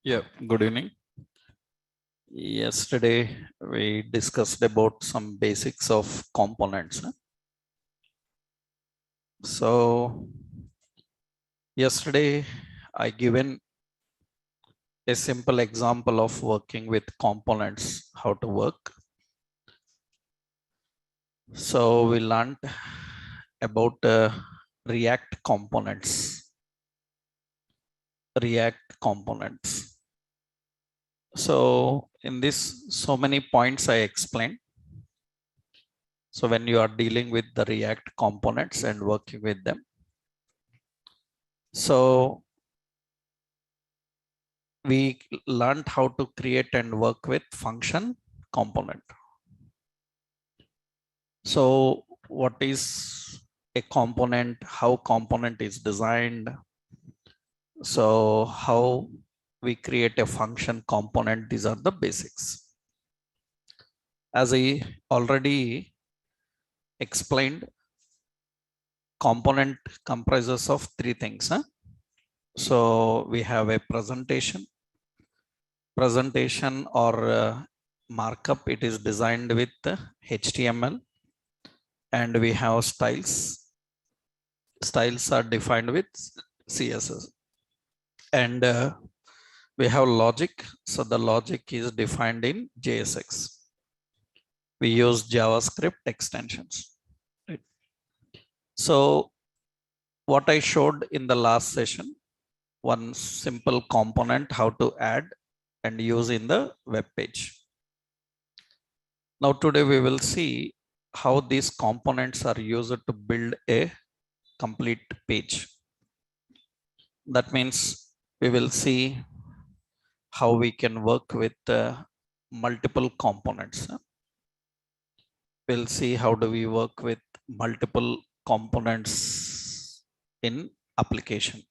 Yeah, good evening. Yesterday we discussed about some basics of components. So yesterday I given a simple example of working with components, how to work. So we learned about React components. React components. So in this, so many points I explained. So when you are dealing with the React components and working with them, so we learned how to create and work with function component. So what is a component, how component is designed, so how we create a function component, these are the basics. As I already explained, component comprises of three things. So we have a presentation or markup. It is designed with HTML, and we have styles. Styles are defined with CSS, and we have logic. So the logic is defined in JSX. We use JavaScript extensions. Right? So what I showed in the last session, one simple component, how to add and use in the web page. Now today we will see how these components are used to build a complete page. That means we will see how we can work with multiple components. We'll see how do we work with multiple components in application.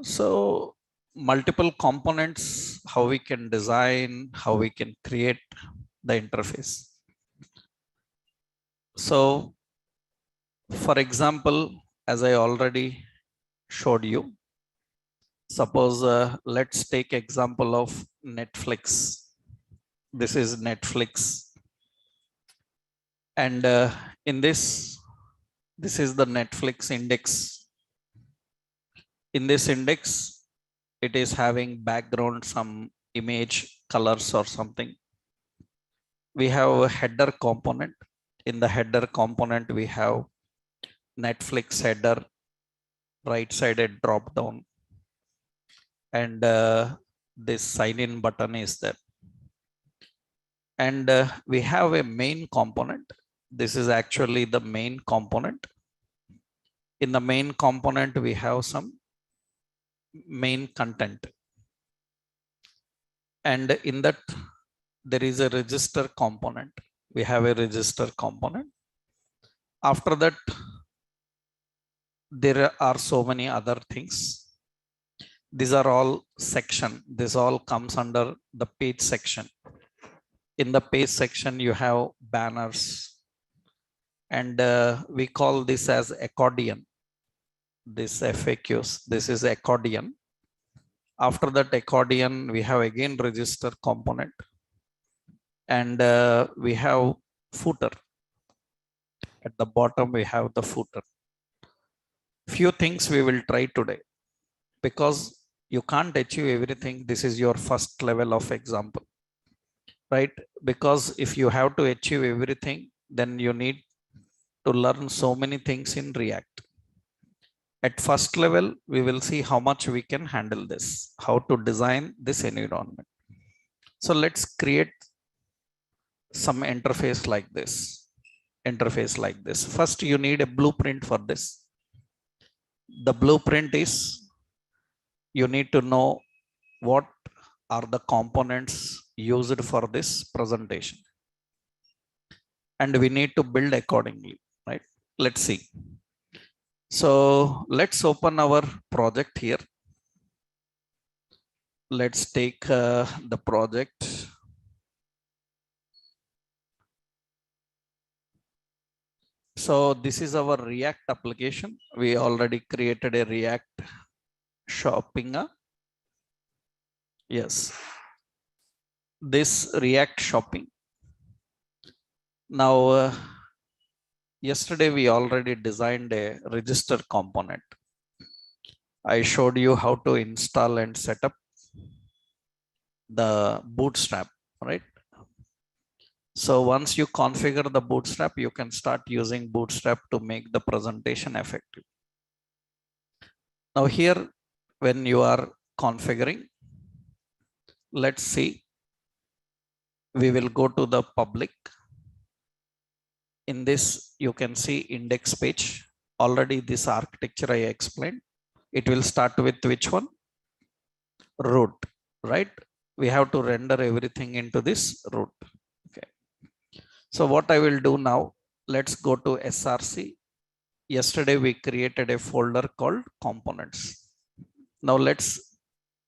So multiple components, how we can design, how we can create the interface. So for example, as I already showed you, suppose let's take example of Netflix. This is Netflix, and in this is the Netflix index. In this index, it is having background, some image, colors or something. We have a header component. In the header component, we have Netflix header, right-sided drop down, and this sign in button is there. And we have a main component. This is actually the main component. In the main component, we have some main content. And in that, there is a register component. We have a register component. After that, there are so many other things. These are all section. This all comes under the page section. In the page section, you have banners, and we call this as accordion. This FAQs, this is accordion. After that accordion, we have again register component, and we have footer. At the bottom, we have the footer. Few things we will try today, because you can't achieve everything. This is your first level of example, right? Because if you have to achieve everything, then you need to learn so many things in React. At first level, we will see how much we can handle this, how to design this environment. So let's create some interface like this. First, you need a blueprint for this. The blueprint is, you need to know what are the components used for this presentation, and we need to build accordingly, right? Let's see. So let's open our project here. Let's take the project. So this is our React application. We already created a React shopping. Yes, this React shopping. Now, yesterday we already designed a register component. I showed you how to install and set up the Bootstrap, right? So once you configure the Bootstrap, you can start using Bootstrap to make the presentation effective. Now here, when you are configuring, let's see, we will go to the public. In this, you can see index page. Already this architecture I explained. It will start with which one? Root, right? We have to render everything into this root. Okay. So what I will do now, let's go to SRC. Yesterday we created a folder called components. Now let's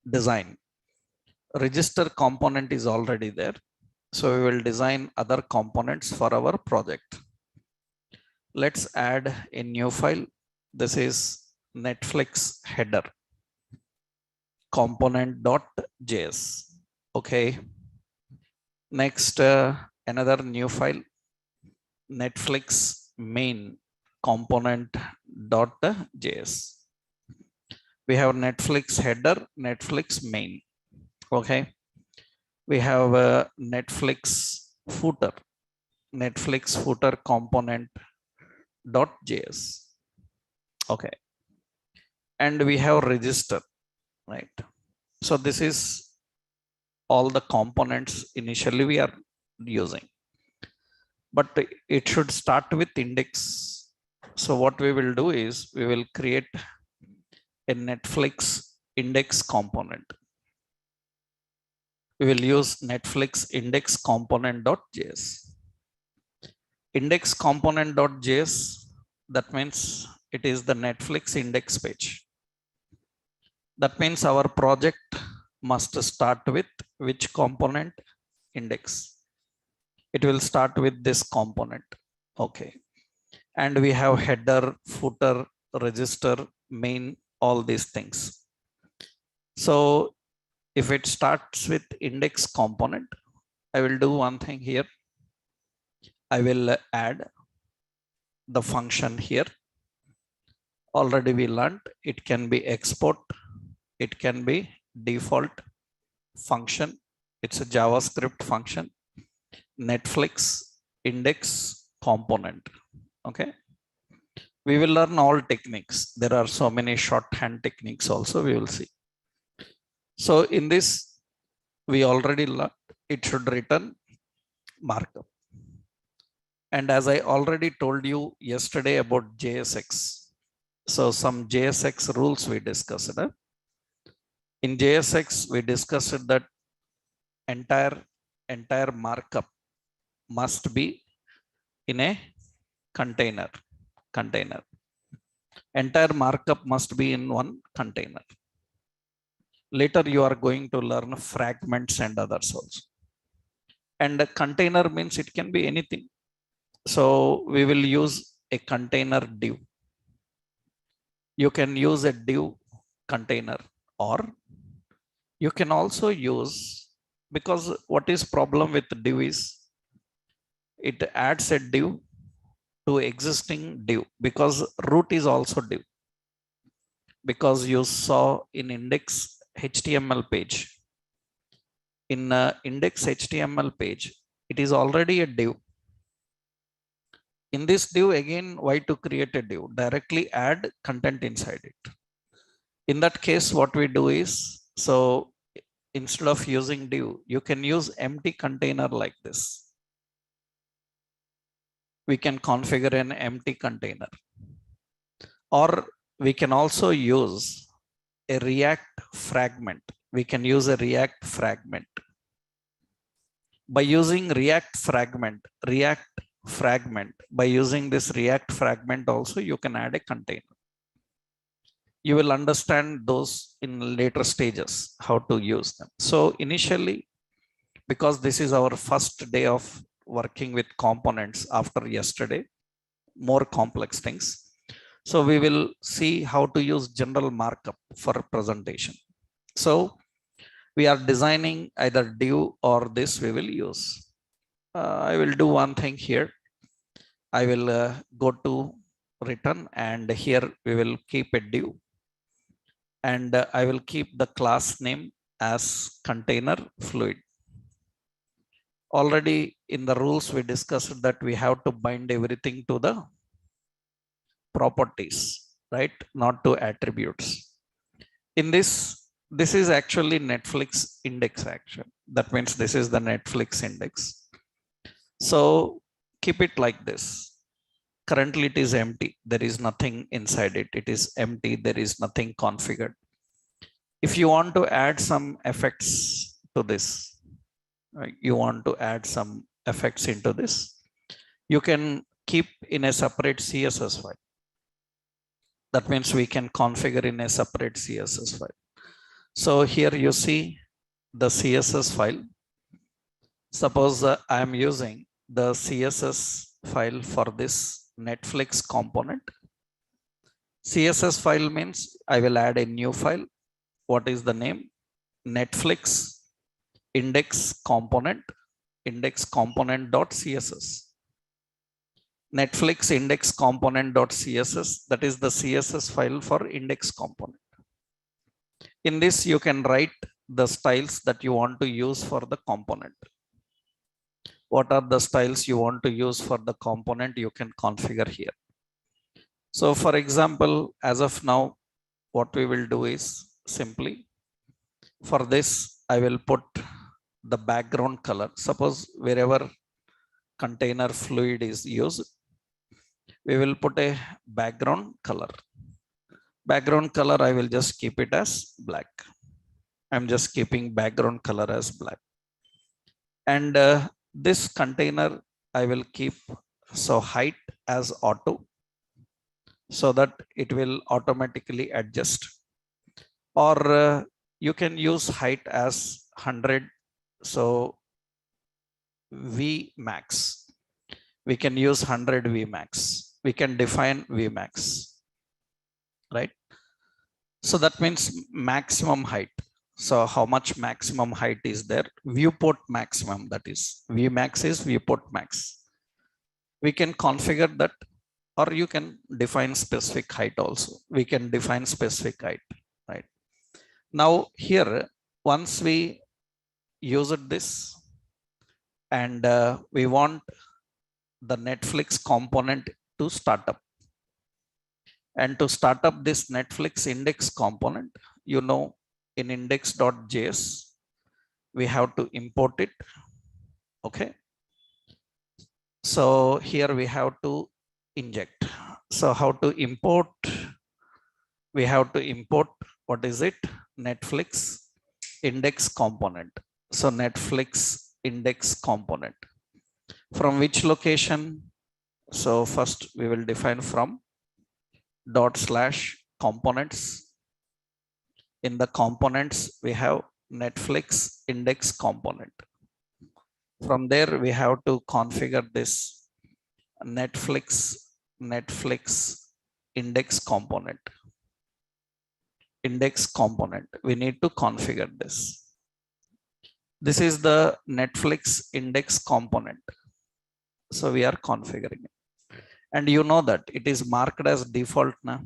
design. Register component is already there. So we will design other components for our project. Let's add a new file. This is Netflix header component.js. Okay. Next, another new file, Netflix main component.js. We have Netflix header, Netflix main. Okay. We have a Netflix footer component.js. Okay. And we have register, right? So this is all the components initially we are using, but it should start with index. So what we will do is we will create a Netflix index component. We will use Netflix index component.js. Index component.js, that means it is the Netflix index page. That means our project must start with which component? Index. It will start with this component. Okay. And we have header, footer, register, main, all these things. So if it starts with index component, I will do one thing here. I will add the function here. Already we learned it can be export, it can be default function. It's a JavaScript function. Netflix index component. Okay. We will learn all techniques. There are so many shorthand techniques also we will see. So in this, we already learned it should return markup. And as I already told you yesterday about JSX. So some JSX rules we discussed. In JSX, we discussed that entire markup must be in a container. Entire markup must be in one container. Later you are going to learn fragments and others also. And a container means it can be anything. So we will use a container div. You can use a div container, or you can also use, because what is problem with div is it adds a div to existing div, because root is also div. Because you saw in index HTML page, in index HTML page, it is already a div. In this div again, why to create a div? Directly add content inside it. In that case, what we do is, so instead of using div, you can use empty container like this. We can configure an empty container, or we can also use a React fragment. We can use a React fragment. By using React fragment, by using this React fragment also, you can add a container. You will understand those in later stages, how to use them. So initially, because this is our first day of working with components after yesterday, more complex things. So we will see how to use general markup for presentation. So we are designing either div or this we will use. I will do one thing here. I will go to return, and here we will keep a div, and I will keep the class name as container fluid. Already in the rules we discussed that we have to bind everything to the properties, right? Not to attributes. In this is actually Netflix index action. That means this is the Netflix index. So keep it like this. Currently it is empty. There is nothing inside it. It is empty. There is nothing configured. If you want to add some effects to this, you want to add some effects into this, you can keep in a separate CSS file. That means we can configure in a separate CSS file. So here you see the CSS file. Suppose I am using the CSS file for this Netflix component. CSS file means I will add a new file. What is the name? Netflix index component.css. Netflix index component.css, that is the CSS file for index component. In this, you can write the styles that you want to use for the component. What are the styles you want to use for the component? You can configure here. So for example, as of now, what we will do is simply for this, I will put the background color. Suppose wherever container fluid is used, we will put a background color. Background color, I will just keep it as black. I'm just keeping background color as black. And this container, I will keep so height as auto, so that it will automatically adjust. Or you can use height as 100. So V max, we can use 100 V max. We can define V max, right? So that means maximum height. So how much maximum height is there? Viewport maximum, that is Vmax is viewport max. We can configure that, or you can define specific height also. We can define specific height, right? Now here, once we used this, and we want the Netflix component to start up. And to start up this Netflix index component, you know, in index.js, we have to import it. Okay. So here we have to inject. So how to import? We have to import, what is it? Netflix index component. So Netflix index component. From which location? So first we will define from /components. In the components, we have Netflix index component. From there, we have to configure this Netflix index component. Index component. We need to configure this. This is the Netflix index component. So we are configuring it. And you know that it is marked as default now.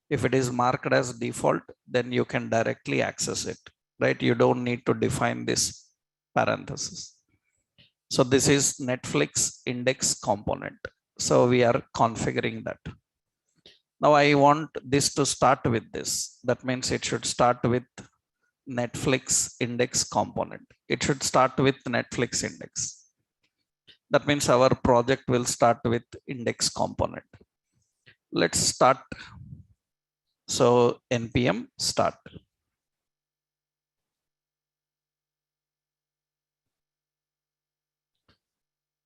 If it is marked as default, then you can directly access it, right? You don't need to define this parenthesis. So this is Netflix index component. So we are configuring that. Now I want this to start with this. That means it should start with Netflix index component. It should start with Netflix index. That means our project will start with index component. Let's start. So npm start.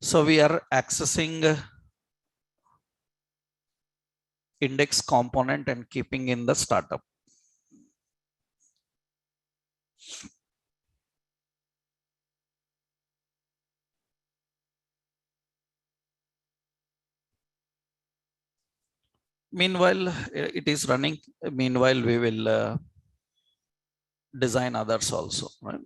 So we are accessing index component and keeping in the startup. Meanwhile, it is running. Meanwhile, we will design others also, right?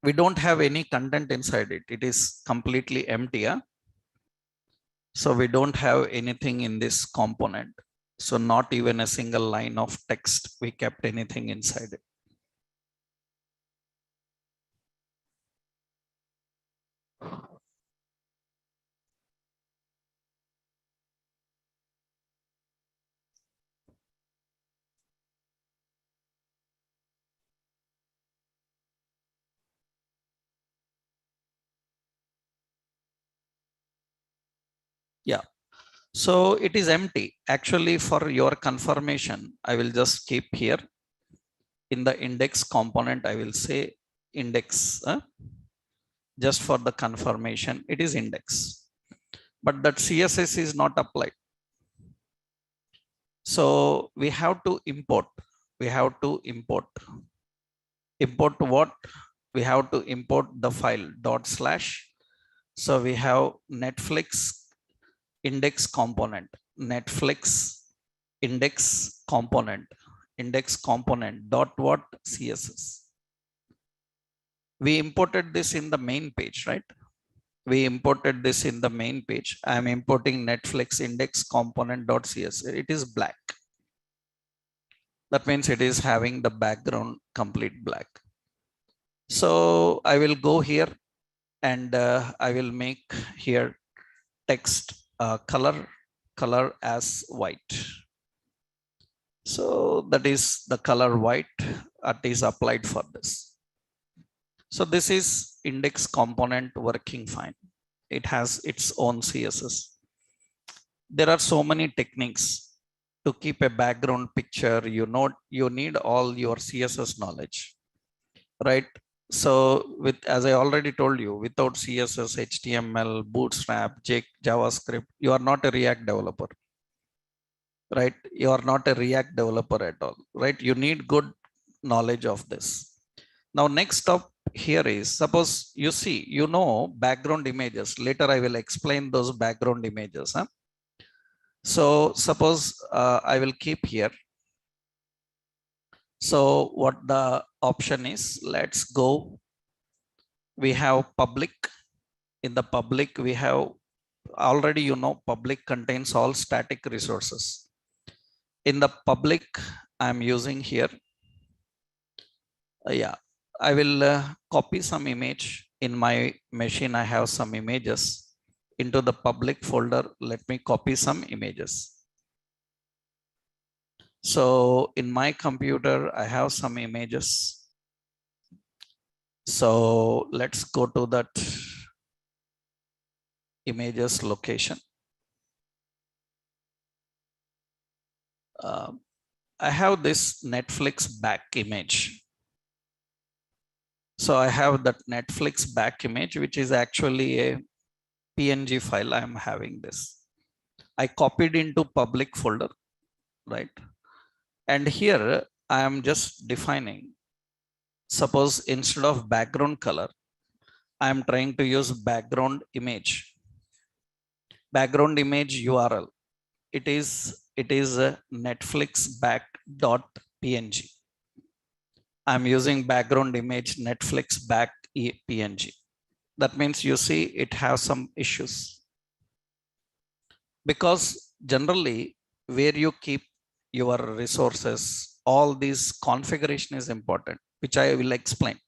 We don't have any content inside it. It is completely empty. Yeah? So we don't have anything in this component. So not even a single line of text. We kept anything inside it. Yeah. So it is empty. Actually, for your confirmation, I will just keep here in the index component. I will say index. Just for the confirmation, it is index. But that CSS is not applied. So we have to import. We have to import. Import what? We have to import the file dot slash. So we have Netflix index component, Netflix index component dot what CSS. We imported this in the main page, right? We imported this in the main page. I am importing Netflix index component dot CSS. It is black. That means it is having the background complete black. So I will go here and I will make here text color as white. So that is the color white that is applied for this. So this is index component working fine. It has its own CSS. There are so many techniques to keep a background picture. You need all your CSS knowledge, right? So with, as I already told you, without CSS, HTML, Bootstrap, JavaScript, you are not a React developer, right? You are not a React developer at all, right? You need good knowledge of this. Now, next up here is, suppose you see, background images. Later, I will explain those background images. Huh? So suppose I will keep here. So what the option is, let's go. We have public. In the public, we have already, public contains all static resources. In the public, I'm using here. Yeah, I will copy some image. In my machine, I have some images. Into the public folder, let me copy some images. So in my computer, I have some images. So let's go to that images location. I have this Netflix back image. So I have that Netflix back image, which is actually a PNG file. I'm having this. I copied into public folder, right? And here I am just defining, suppose instead of background color, I am trying to use background image URL. It is a Netflix back.png. I'm using background image Netflix back PNG. That means you see it has some issues. Because generally where you keep your resources, all these configuration is important, which I will explain.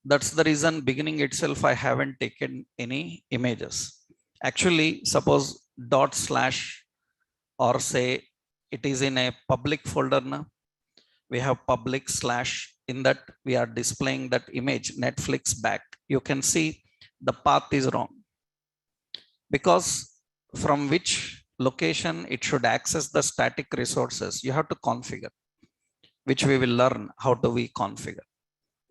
That's the reason beginning itself I haven't taken any images. Actually, suppose dot slash, or say it is in a public folder now. We have public slash, in that we are displaying that image Netflix back. You can see the path is wrong, because from which location it should access the static resources, you have to configure, which we will learn how do we configure.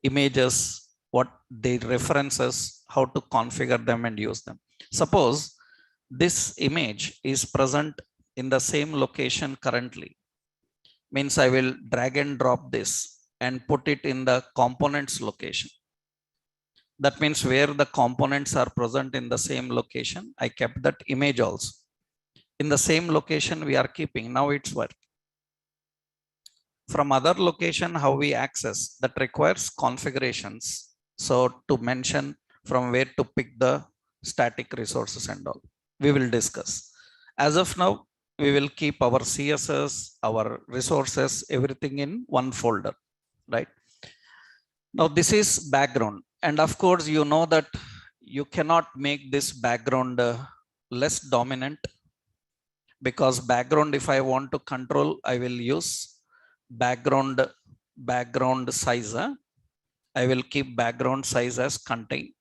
Images, what they references, how to configure them and use them. Suppose this image is present in the same location currently, means I will drag and drop this and put it in the components location. That means where the components are present in the same location, I kept that image also. In the same location we are keeping. Now it's work. From other location, how we access, that requires configurations. So to mention from where to pick the static resources and all, we will discuss. As of now, we will keep our CSS, our resources, everything in one folder, right? Now this is background. And of course, you know that you cannot make this background less dominant, because background, if I want to control, I will use background size. I will keep background size as contain.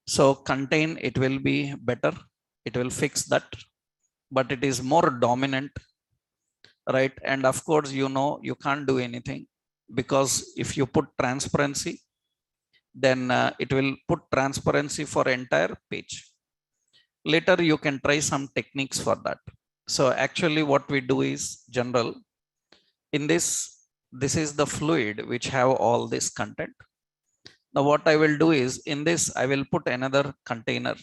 So contain, it will be better. It will fix that, but it is more dominant, right? And of course, you know, you can't do anything, because if you put transparency, then it will put transparency for entire page. Later, you can try some techniques for that. So actually what we do is general. In this is the fluid which have all this content. Now what I will do is, in this, I will put another container.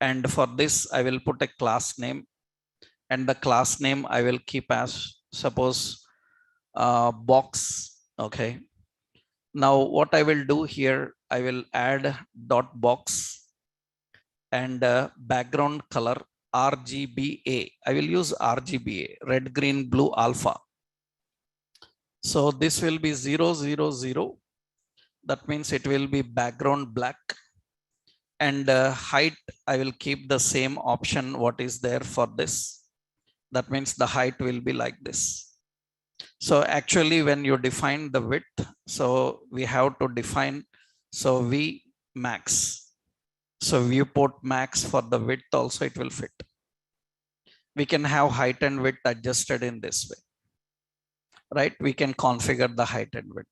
And for this, I will put a class name. And the class name I will keep as, suppose, box. Okay. Now what I will do here, I will add dot box and background color RGBA. I will use RGBA, red, green, blue, alpha. So this will be 000. That means it will be background black. And height, I will keep the same option what is there for this. That means the height will be like this. So actually when you define the width, so we have to define, so V max. So viewport max for the width also it will fit. We can have height and width adjusted in this way, right? We can configure the height and width.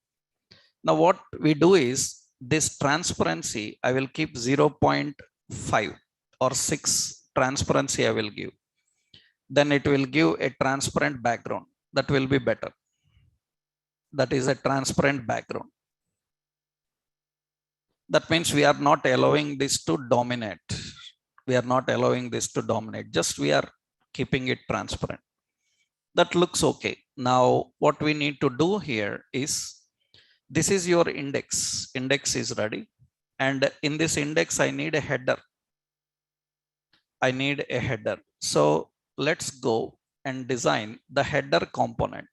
Now what we do is, this transparency, I will keep 0.5 or 6 transparency I will give. Then it will give a transparent background. That will be better. That is a transparent background. That means we are not allowing this to dominate. We are not allowing this to dominate. Just we are keeping it transparent. That looks okay. Now what we need to do here is, this is your index. Index is ready. And in this index, I need a header. I need a header. So let's go and design the header component.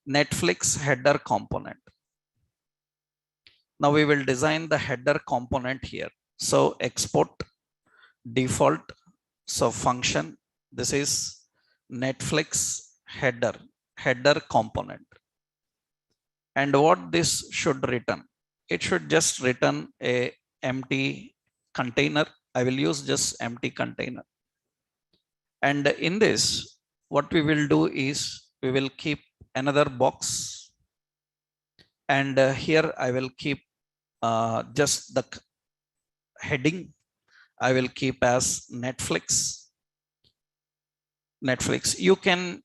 Netflix header component. Now we will design the header component here. So export default. So function, this is Netflix header component. And what this should return? It should just return a empty container. I will use just empty container. And in this, what we will do is, we will keep another box. And here I will keep just the heading. I will keep as Netflix. You can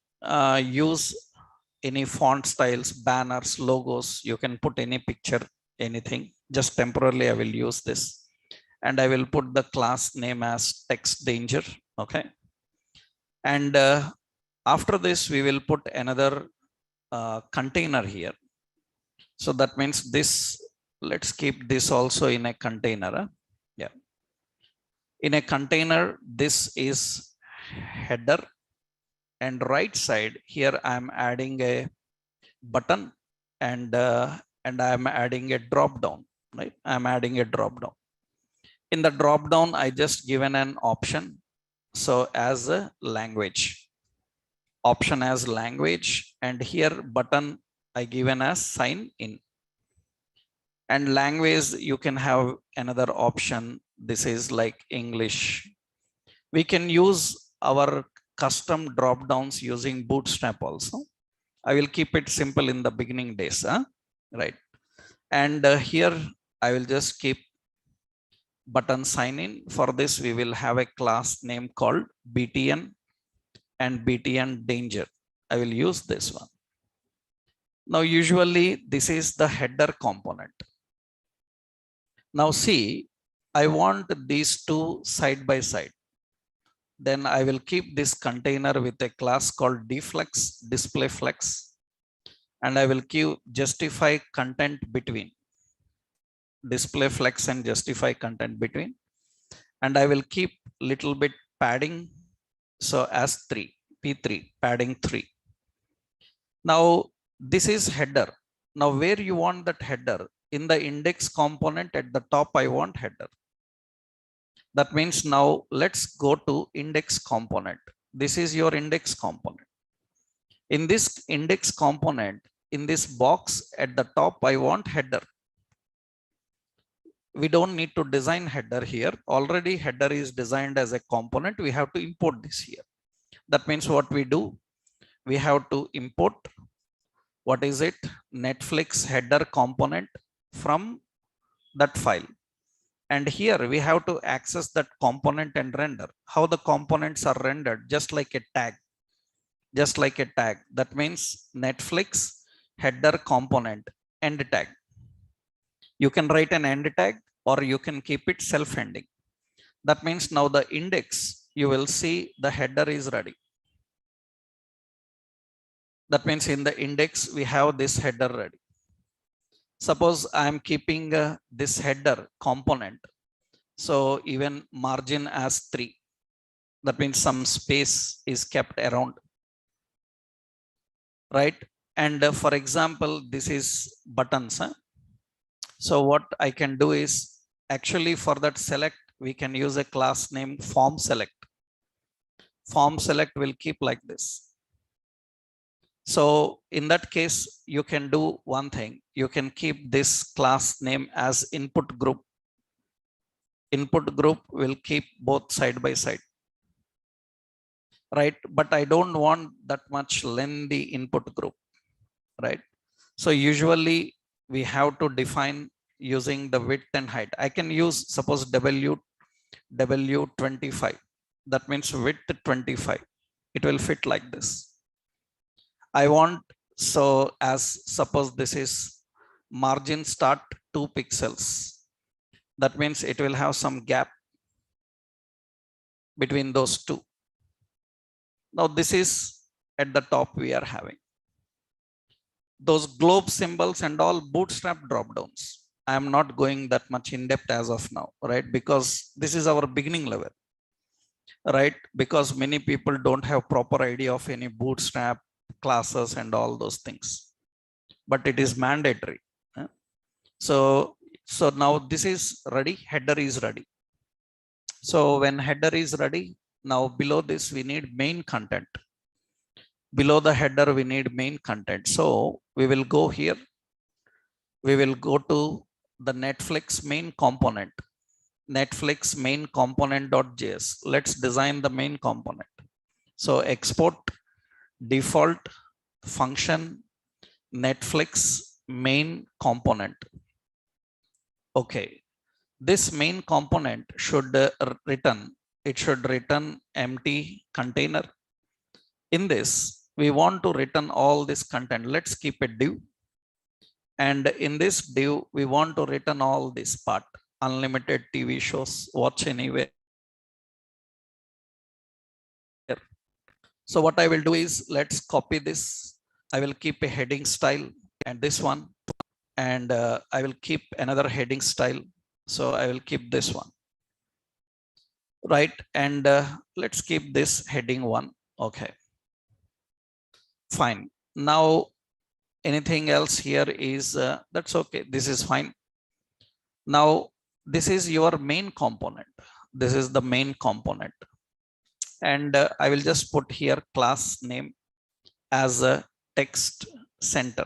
use any font styles, banners, logos. You can put any picture, anything. Just temporarily I will use this. And I will put the class name as text danger. Okay. And after this, we will put another container here. So that means this, let's keep this also in a container. Yeah. In a container, this is header. And right side here, I'm adding a button, and I'm adding a drop down, right? I'm adding a drop down. In the drop down, I just given an option. So as a language, option as language, and here button I given as sign in. And language, you can have another option. This is like English. We can use our custom drop downs using Bootstrap also. I will keep it simple in the beginning days, right? And here I will just keep button sign in. For this, we will have a class name called BTN and BTN danger. I will use this one. Now, usually this is the header component. Now see, I want these two side by side. Then I will keep this container with a class called dflex, display flex, and I will keep justify content between, display flex and justify content between, and I will keep little bit padding, so as 3 p3 padding 3. Now this is header. Now where you want that header? In the index component at the top I want header. That means now let's go to index component. This is your index component. In this index component, in this box at the top I want header. We don't need to design header here. Already header is designed as a component. We have to import this here. That means what we do, we have to import, what is it? Netflix header component from that file. And here we have to access that component and render. How the components are rendered? Just like a tag. Just like a tag. That means Netflix header component end tag. You can write an end tag or you can keep it self-ending. That means now the index, you will see the header is ready. That means in the index, we have this header ready. Suppose I am keeping this header component. So even margin as 3. That means some space is kept around. Right? And for example, this is buttons. So what I can do is, actually for that select, we can use a class name form select. Form select will keep like this. So in that case, you can do one thing. You can keep this class name as input group. Input group will keep both side by side. Right? But I don't want that much lengthy input group. Right? So usually we have to define using the width and height. I can use, suppose W25. That means width 25. It will fit like this. I want, so as suppose this is margin start 2 pixels. That means it will have some gap between those two. Now this is at the top we are having. Those globe symbols and all bootstrap drop downs. I am not going that much in depth as of now, right? Because this is our beginning level, right? Because many people don't have proper idea of any bootstrap classes and all those things, but it is mandatory. So now this is ready, header is ready. So when header is ready, now below this we need main content. Below the header we need main content. So we will go here, we will go to the Netflix main component, Netflix main component.js. Let's design the main component. So export default function Netflix main component. Okay, this main component should return, it should return empty container. In this, we want to return all this content. Let's keep a div. And in this div, we want to return all this part, unlimited TV shows, watch anywhere. So what I will do is, let's copy this. I will keep a heading style and this one, and I will keep another heading style. So I will keep this one, right? And let's keep this heading one. Okay, fine. Now anything else here is that's okay, this is fine. Now this is your main component. This is the main component, and I will just put here class name as a text center.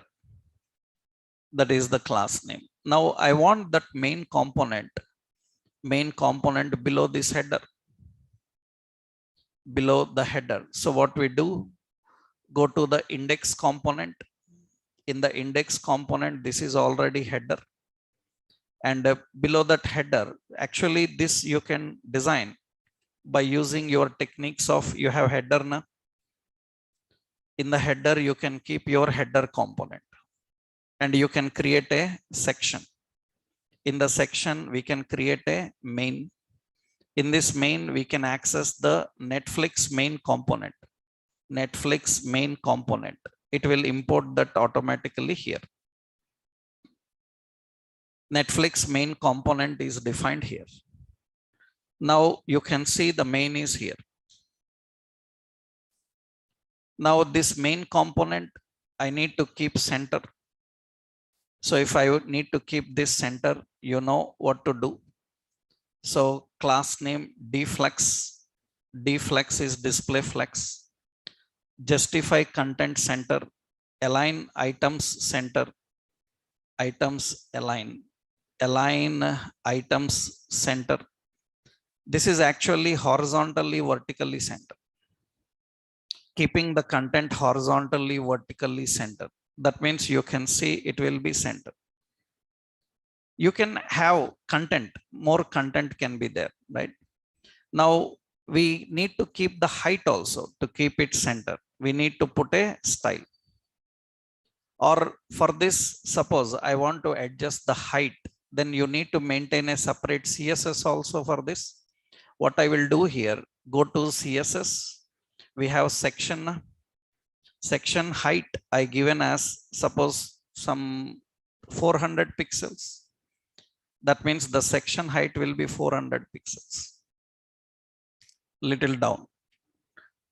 That is the class name. Now I want that main component below this header, below the header. So what we do, go to the index component. In the index component, this is already header, and below that header, actually this you can design by using your techniques of, you have header now. In the header you can keep your header component, and you can create a section. In the section, we can create a main. In this main, we can access the Netflix main component. Netflix main component. It will import that automatically here. Netflix main component is defined here. Now you can see the main is here. Now this main component, I need to keep center. So if I would need to keep this center, you know what to do. So class name dflex. Dflex is display flex. Justify content center. Align items center. Items align. Align items center. This is actually horizontally, vertically center. Keeping the content horizontally, vertically center. That means you can see it will be center. You can have content, more content can be there, right? Now we need to keep the height also to keep it center. We need to put a style. Or for this, suppose I want to adjust the height, then you need to maintain a separate CSS also for this. What I will do here, go to CSS. We have section height I given as suppose some 400 pixels. That means the section height will be 400 pixels. Little down.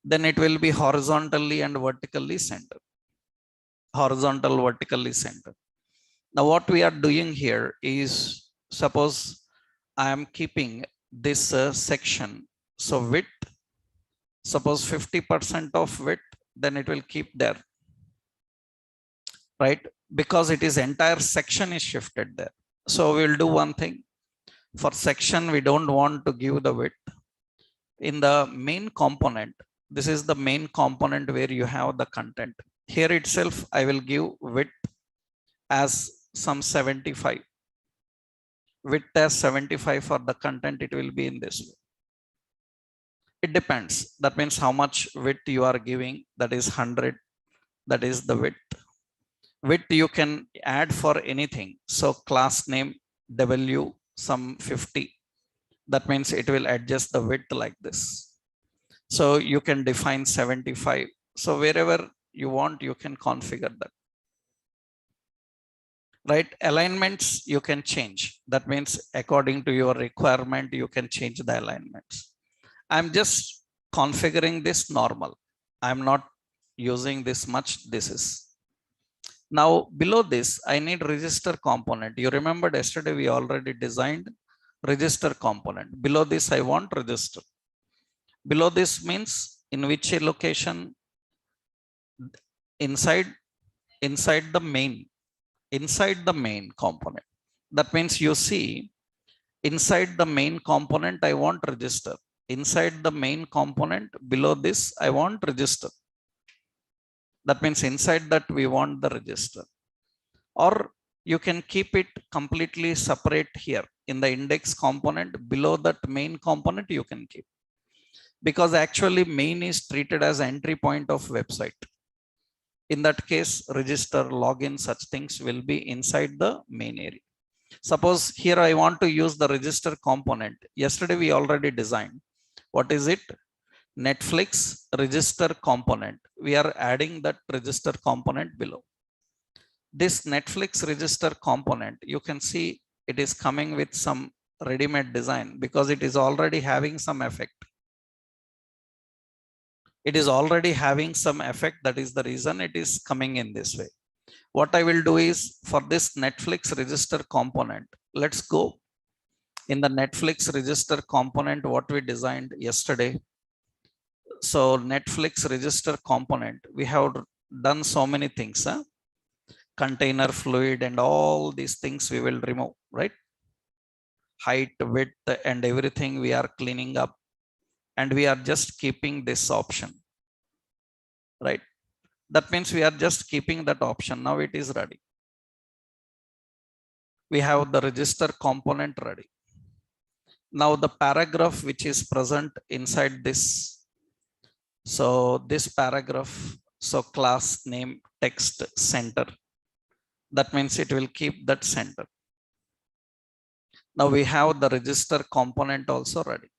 Then it will be horizontally and vertically centered. Horizontal, vertically centered. Now what we are doing here is, suppose I am keeping this section. So width, suppose 50% of width, then it will keep there, right? Because it is entire section is shifted there. So we'll do one thing. For section, we don't want to give the width. In the main component, this is the main component where you have the content. Here itself, I will give width as some 75. Width as 75 for the content, it will be in this way. It depends. That means how much width you are giving, that is 100, that is the width. Width you can add for anything. So class name W some 50. That means it will adjust the width like this. So you can define 75. So wherever you want, you can configure that. Right? Alignments you can change. That means according to your requirement, you can change the alignments. I'm just configuring this normal. I'm not using this much. This is. Now below this, I need register component. You remembered yesterday we already designed register component. Below this, I want register. Below this means in which location inside the main component. That means you see inside the main component, I want register. Inside the main component, below this, I want register. That means inside that we want the register. Or you can keep it completely separate here in the index component. Below that main component, you can keep. Because actually main is treated as entry point of website. In that case, register, login, such things will be inside the main area. Suppose here I want to use the register component. Yesterday we already designed. What is it? Netflix register component. We are adding that register component below. This Netflix register component, you can see it is coming with some ready-made design because it is already having some effect. It is already having some effect. That is the reason it is coming in this way. What I will do is for this Netflix register component, let's go in the Netflix register component, what we designed yesterday. So Netflix register component, we have done so many things. Container fluid and all these things we will remove, right? Height, width, and everything we are cleaning up. And we are just keeping this option, right? That means we are just keeping that option. Now it is ready. We have the register component ready. Now the paragraph which is present inside this. So this paragraph, so class name text center. That means it will keep that center. Now we have the register component also ready.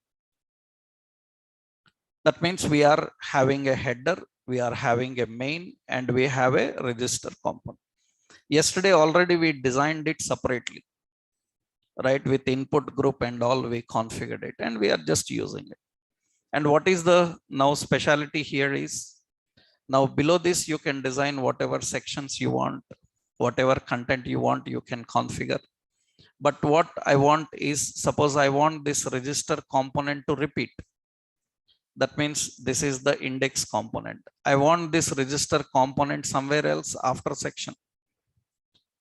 That means we are having a header, we are having a main, and we have a register component. Yesterday already we designed it separately, right? With input group and all, we configured it and we are just using it. And what is the now specialty here is, now below this you can design whatever sections you want, whatever content you want, you can configure. But what I want is, suppose I want this register component to repeat. That means this is the index component. I want this register component somewhere else after section,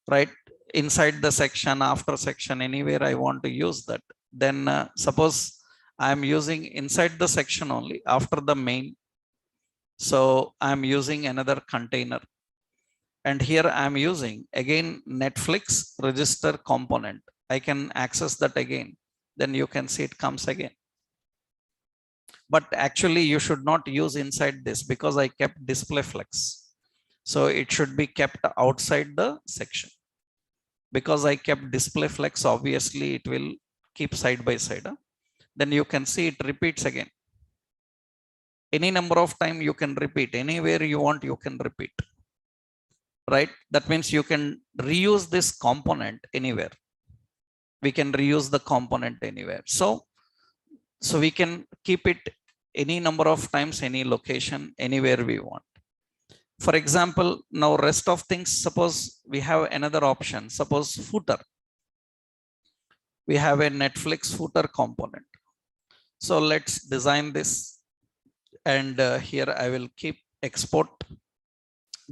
right? Inside the section, after section, anywhere I want to use that. Then suppose I'm using inside the section only after the main. So I'm using another container. And here I'm using again Netflix register component. I can access that again. Then you can see it comes again. But actually you should not use inside this because I kept display flex. So it should be kept outside the section. Because I kept display flex, obviously it will keep side by side. Then you can see it repeats again. Any number of time you can repeat, anywhere you want, you can repeat, right? That means you can reuse this component anywhere. We can reuse the component anywhere. So we can keep it any number of times, any location, anywhere we want. For example, now rest of things, suppose we have another option, suppose footer. We have a Netflix footer component. So let's design this. And here I will keep export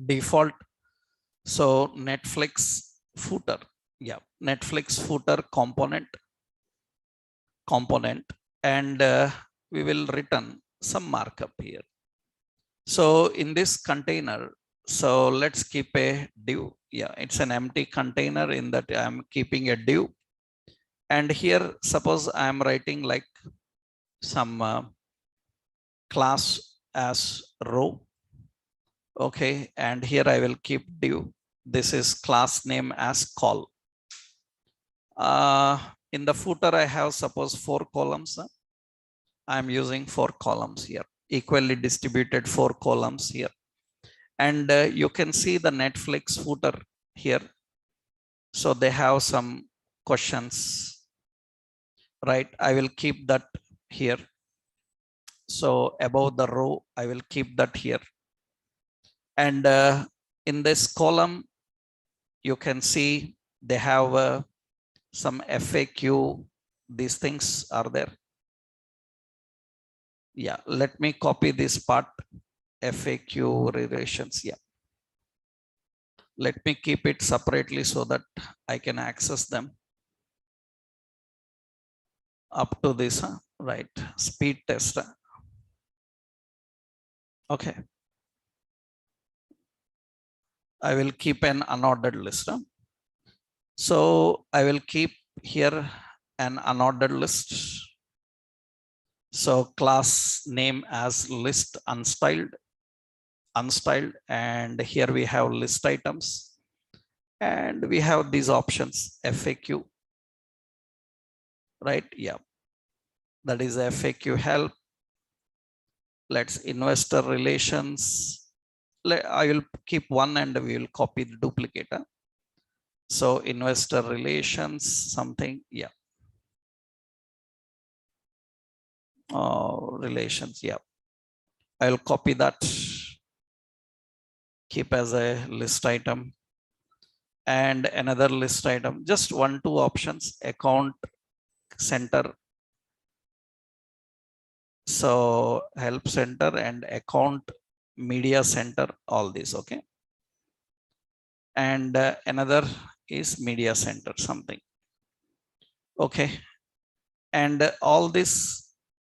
default. So Netflix footer, yeah, Netflix footer component. And we will return some markup here. So in this container, so let's keep a div. Yeah, it's an empty container, in that I'm keeping a div. And here, suppose I'm writing like some class as row. Okay, and here I will keep div. This is class name as call. In the footer, I have suppose 4 columns. I'm using 4 columns here, equally distributed 4 columns here. And you can see the Netflix footer here. So they have some questions, right? I will keep that here. So above the row, I will keep that here. And in this column, you can see they have some FAQ. These things are there. Yeah, let me copy this part, FAQ relations. Yeah. Let me keep it separately so that I can access them. Up to this, right? Speed test. Okay. I will keep an unordered list. So I will keep here an unordered list. So class name as list unstyled, and here we have list items, and we have these options, FAQ, right? Yeah, that is FAQ help. Let's investor relations. I will keep one and we will copy the duplicate. So investor relations, something, yeah. Relations, yeah. I'll copy that, keep as a list item. And another list item, just 1-2 options, account center. So help center and account media center, all these, okay. And another is media center, something, okay. And all this,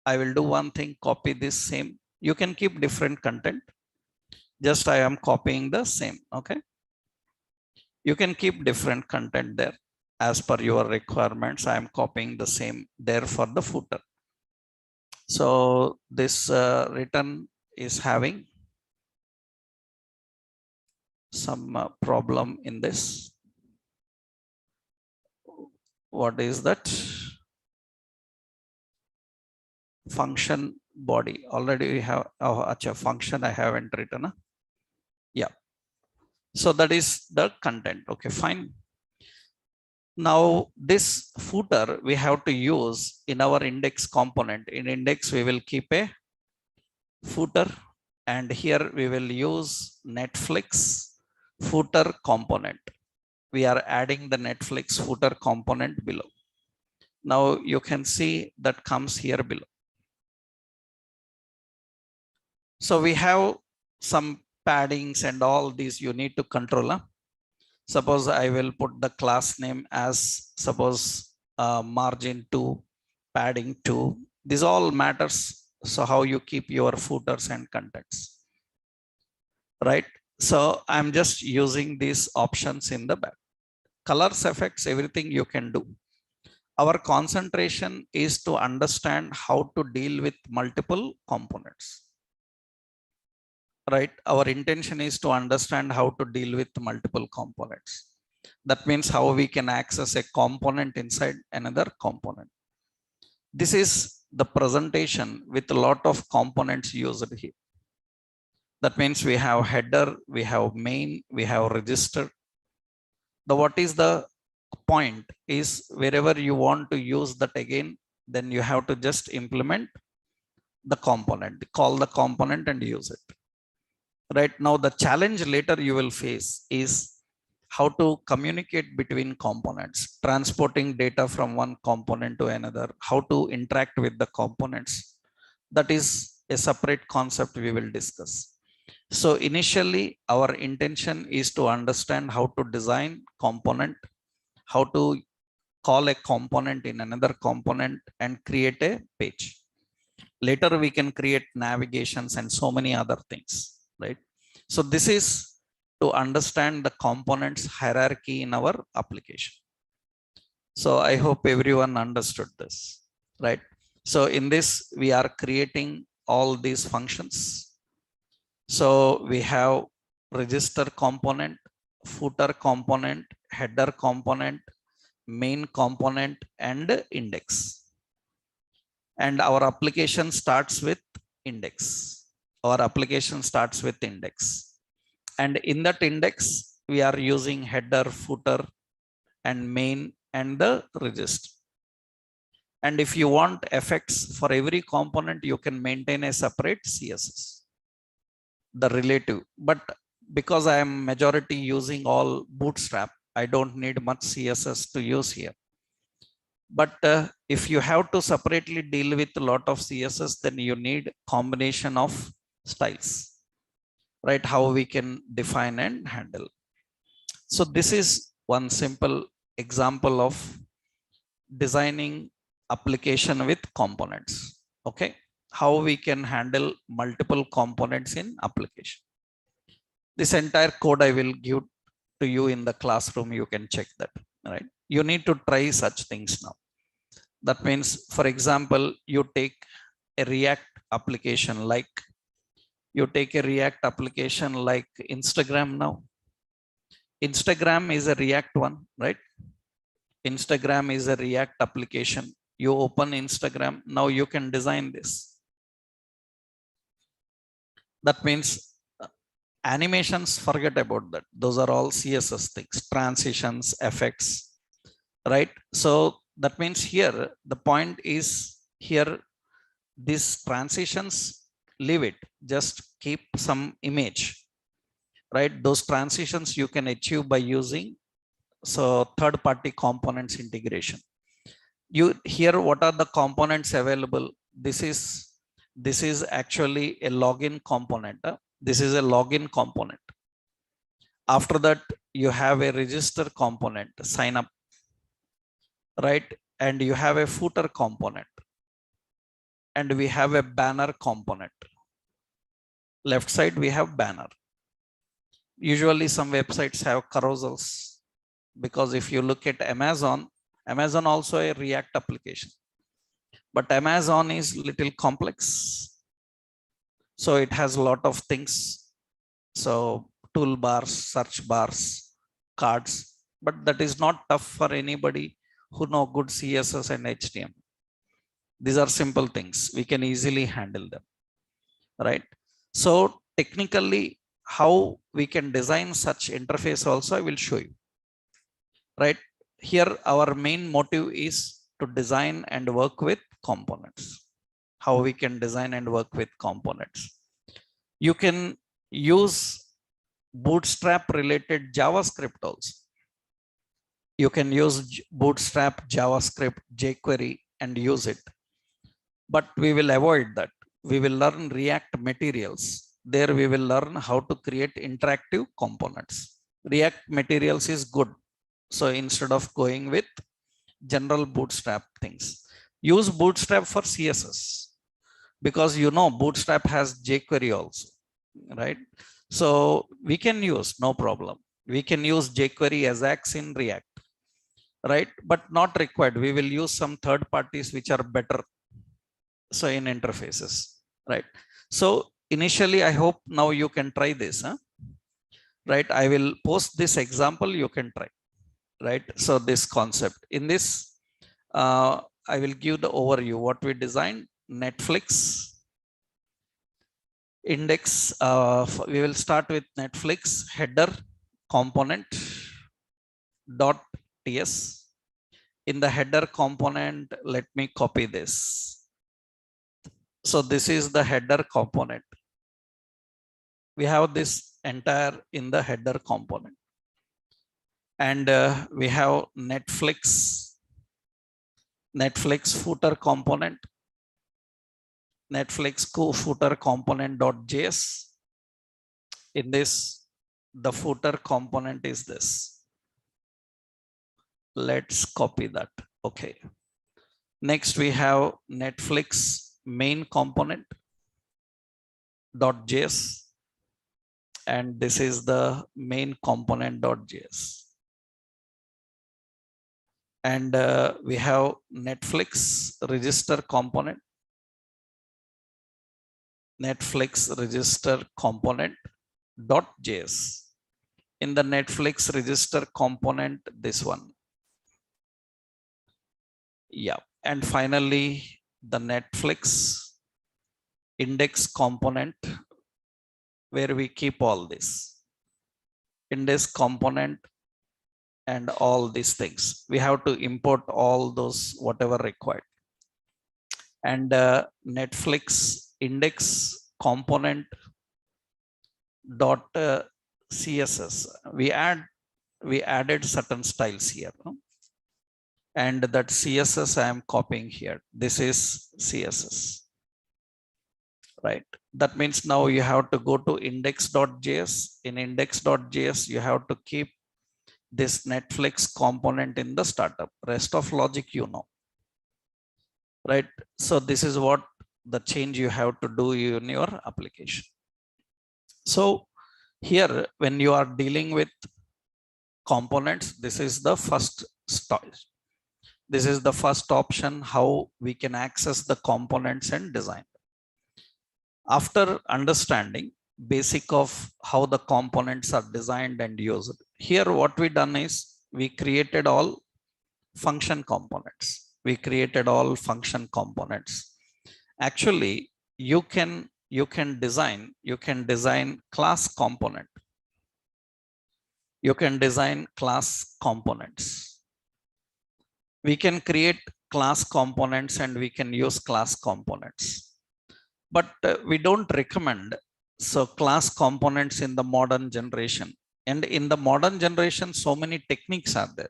I will do one thing, copy this same. You can keep different content. Just I am copying the same, okay. You can keep different content there as per your requirements. I am copying the same there for the footer. So this return is having some problem in this. what is that? Function body. Already we have a function I haven't written. Yeah. So that is the content. Okay, fine. Now this footer we have to use in our index component. In index we will keep a footer, and here we will use Netflix footer component. We are adding the Netflix footer component below. Now you can see that comes here below. So we have some paddings and all these you need to control. Suppose I will put the class name as suppose margin 2, padding 2. This all matters. So how you keep your footers and contents, right? So I'm just using these options in the back. Colors, effects, everything you can do. Our concentration is to understand how to deal with multiple components, right? Our intention is to understand how to deal with multiple components. That means how we can access a component inside another component. This is the presentation with a lot of components used here. That means we have header, we have main, we have register. What is the point is wherever you want to use that again, then you have to just implement the component, call the component and use it. Right now, the challenge later you will face is how to communicate between components, transporting data from one component to another, how to interact with the components. That is a separate concept we will discuss. So initially, our intention is to understand how to design component, how to call a component in another component and create a page. Later, we can create navigations and so many other things, right? So this is to understand the components hierarchy in our application. So I hope everyone understood this, right? So in this, we are creating all these functions. So we have register component, footer component, header component, main component, and index. And our application starts with index. Our application starts with index. And in that index, we are using header, footer, and main, and the register. And if you want effects for every component, you can maintain a separate CSS, the relative. But because I am majority using all Bootstrap, I don't need much CSS to use here. But if you have to separately deal with a lot of CSS, then you need combination of styles, right? How we can define and handle. So this is one simple example of designing application with components. Okay, how we can handle multiple components in application. This entire code I will give to you in the classroom. You can check that, right? You need to try such things now. That means, for example, you take a React application like Instagram now. Instagram is a React one, right? Instagram is a React application. You open Instagram, now you can design this. That means animations, forget about that. Those are all CSS things, transitions, effects, right? So that means here, the point is here, these transitions, leave it, just keep some image, right? Those transitions you can achieve by using third-party components integration. You here, what are the components available? This is actually a login component. This is a login component. After that, you have a register component, sign up, right? And you have a footer component, and we have a banner component. Left side, we have banner. Usually some websites have carousels, because if you look at Amazon also a React application, but Amazon is little complex. So it has a lot of things. So toolbars, search bars, cards, but that is not tough for anybody who know good CSS and HTML. These are simple things. We can easily handle them, right? So technically, how we can design such interface also I will show you, right? Here, our main motive is to design and work with components. How we can design and work with components. You can use Bootstrap related JavaScript also. You can use Bootstrap, JavaScript, jQuery and use it. But we will avoid that. We will learn React materials. There we will learn how to create interactive components. React materials is good. So instead of going with general Bootstrap things, use Bootstrap for CSS, because you know Bootstrap has jQuery also, right? So we can use, no problem. We can use jQuery, Ajax in React, right? But not required. We will use some third parties which are better. So in interfaces, right? So initially, I hope now you can try this, huh? Right? I will post this example, you can try, right? So this concept in this, I will give the overview what we designed. Netflix index, we will start with Netflix header component dot ts. In the header component, let me copy this. So this is the header component. We have this entire in the header component, and we have Netflix footer component, Netflix footer component.js. In this, the footer component is this. Let's copy that. Okay. Next, we have Netflix main component .js, and this is the main component.js. And we have Netflix register component, Netflix register component.js. In the Netflix register component, this one. Yeah. And finally, the Netflix index component, where we keep all this index component and all these things. We have to import all those whatever required. And Netflix index component dot CSS. We added certain styles here, no? And that CSS I am copying here. This is CSS, right? That means now you have to go to index.js. In index.js, you have to keep this Netflix component in the startup. Rest of logic, you know, right? So this is what the change you have to do in your application. So here, when you are dealing with components, this is the first stage. This is the first option, how we can access the components and design. After understanding basic of how the components are designed and used, here what we done is we created all function components. We created all function components. Actually, you can design class component. You can design class components. We can create class components and we can use class components. But we don't recommend so class components in the modern generation. And in the modern generation, so many techniques are there.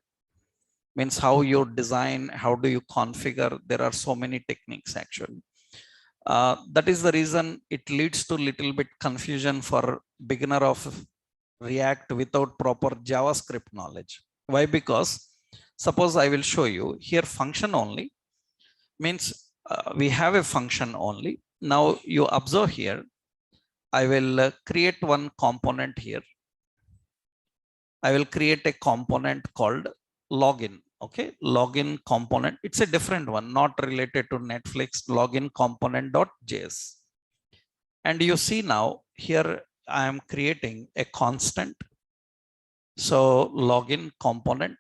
Means how you design, how do you configure? There are so many techniques actually. That is the reason it leads to little bit confusion for beginner of React without proper JavaScript knowledge. Why? Because suppose I will show you here function only means we have a function only. Now you observe here, I will create one component here. I will create a component called login. Okay, login component. It's a different one, not related to Netflix. Login component.js. And you see now here I am creating a constant. So login component,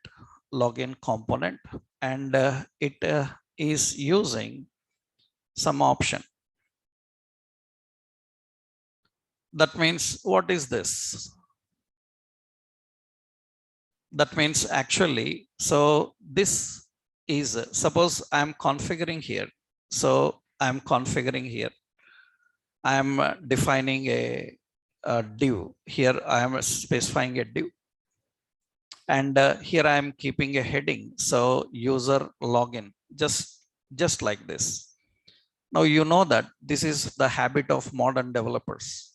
login component, and it is using some option. That means, what is this? That means actually, so this is, suppose I'm configuring here. So I'm configuring here. I'm defining a div. Here I am specifying a div. And here I am keeping a heading. So user login, just like this. Now you know that this is the habit of modern developers.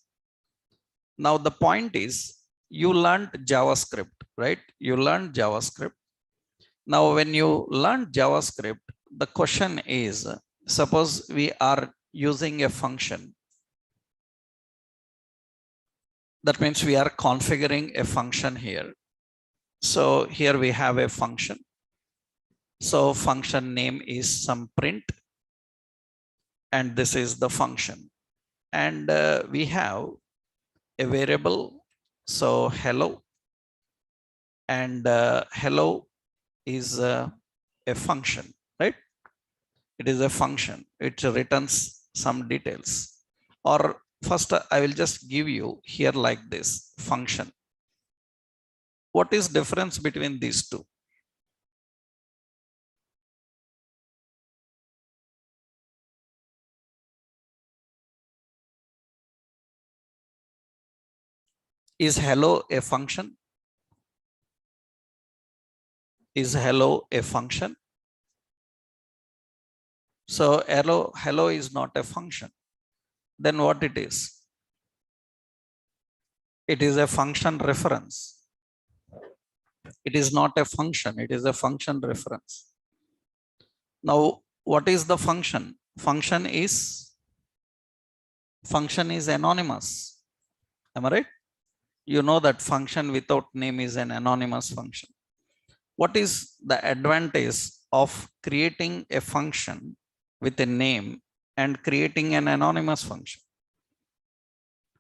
Now the point is, you learned JavaScript, right? You learned JavaScript. Now when you learn JavaScript, the question is, suppose we are using a function. That means we are configuring a function here. So here we have a function. So function name is some print, and this is the function. And we have a variable. So hello, and hello is a function, right? It is a function. It returns some details. Or first, I will just give you here like this function. What is difference between these two? Is hello a function? Is hello a function? So hello is not a function. Then what it is? It is a function reference. It is not a function. It is a function reference. Now, what is the function? Function is anonymous. Am I right? You know that function without name is an anonymous function. What is the advantage of creating a function with a name and creating an anonymous function?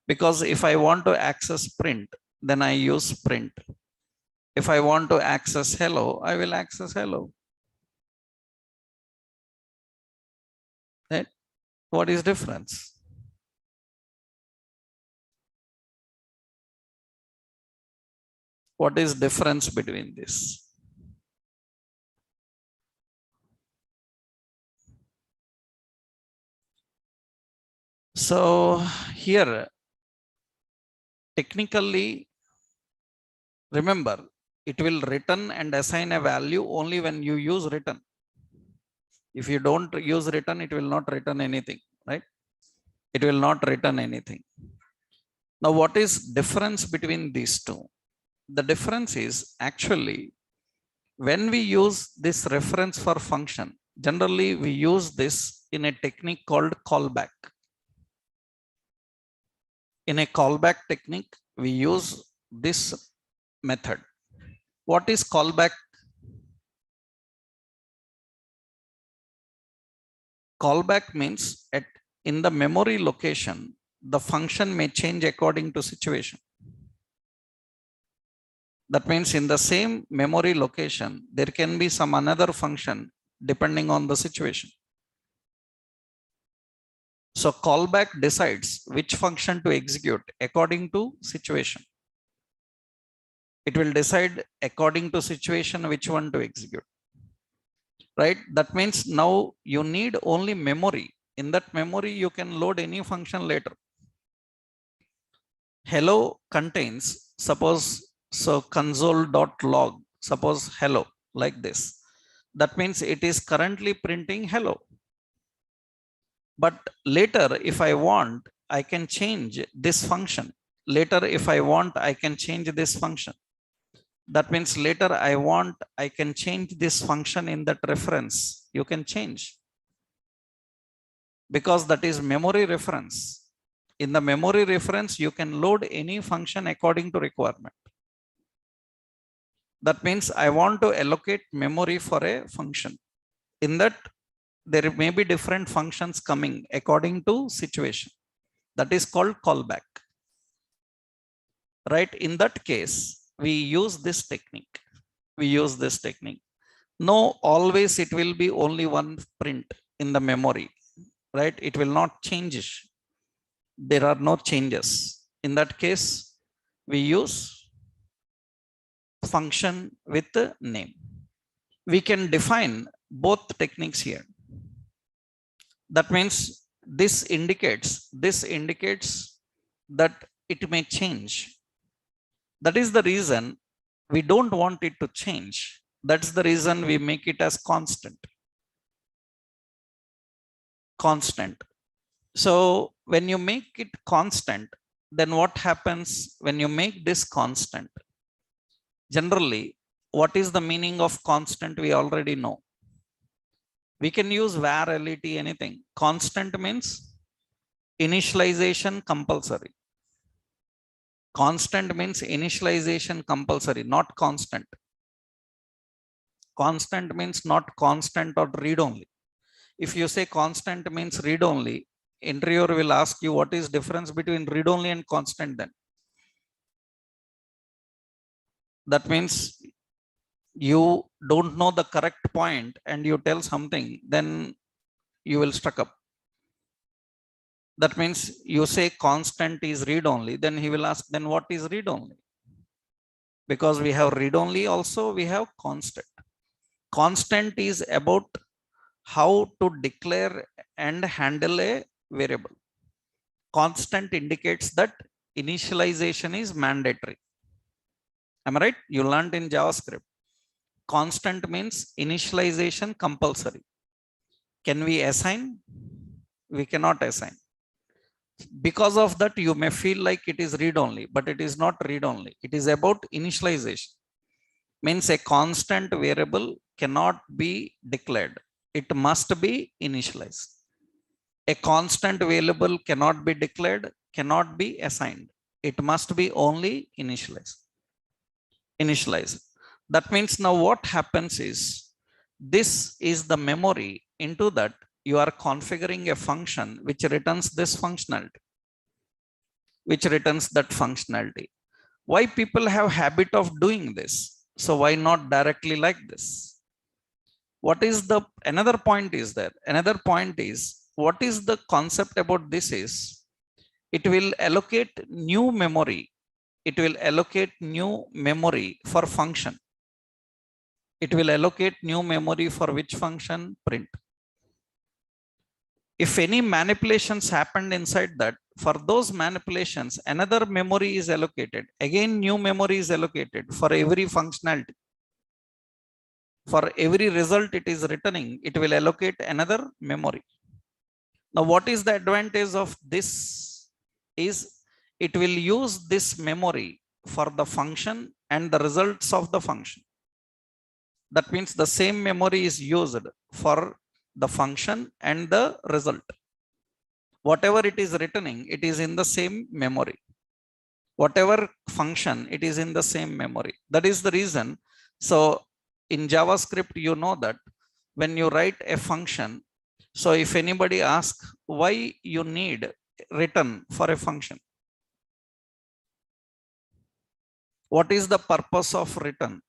Because if I want to access print, then I use print. If I want to access hello, I will access hello. Right? What is difference? What is difference between this? So here, technically, remember, it will return and assign a value only when you use return. If you don't use return, it will not return anything, right? It will not return anything. Now, what is difference between these two? The difference is actually, when we use this reference for function, generally we use this in a technique called callback. In a callback technique, we use this method. What is callback? Callback means in the memory location, the function may change according to situation. That means in the same memory location, there can be some another function depending on the situation. So callback decides which function to execute according to situation. It will decide according to situation which one to execute. Right? That means now you need only memory. In that memory, you can load any function later. Hello contains, suppose, so console.log, suppose hello, like this. That means it is currently printing hello. But later, if I want, I can change this function. Later, if I want, I can change this function. That means later I want, I can change this function in that reference. You can change. Because that is memory reference. In the memory reference, you can load any function according to requirement. That means I want to allocate memory for a function. In that, there may be different functions coming according to situation. That is called callback. Right? In that case, we use this technique. we use this technique. No, always it will be only one print in the memory, right? It will not change. There are no changes. In that case, we use function with the name. We can define both techniques here. That means this indicates that it may change. That is the reason we don't want it to change. That's the reason we make it as constant. So when you make it constant, then what happens when you make this constant? Generally, what is the meaning of constant? We already know. We can use var, let, anything. Constant means initialization compulsory. Constant means initialization compulsory, not constant. Constant means not constant or read only. If you say constant means read only, interviewer will ask you what is difference between read only and constant then. That means you don't know the correct point and you tell something, then you will stuck up. That means you say constant is read only, then he will ask, then what is read only? Because we have read only also, we have constant. Constant is about how to declare and handle a variable. Constant indicates that initialization is mandatory. Am I right? You learned in JavaScript. Constant means initialization compulsory. Can we assign? We cannot assign. Because of that, you may feel like it is read only, but it is not read only. It is about initialization. Means a constant variable cannot be declared. It must be initialized. A constant variable cannot be declared, cannot be assigned. It must be only initialized. That means now what happens is, this is the memory. Into that you are configuring a function which returns this functionality, which returns that functionality. Why people have habit of doing this? So why not directly like this? What is the another point is there? Another point is, what is the concept about this is, it will allocate new memory. It will allocate new memory for function. It will allocate new memory for which function? Print. If any manipulations happened inside that, for those manipulations, another memory is allocated. Again, new memory is allocated for every functionality. For every result it is returning, it will allocate another memory. Now, what is the advantage of this? Is it will use this memory for the function and the results of the function. That means the same memory is used for the function and the result. Whatever it is returning, it is in the same memory. Whatever function, it is in the same memory. That is the reason. So in JavaScript, you know that when you write a function, so if anybody asks why you need return for a function, what is the purpose of return?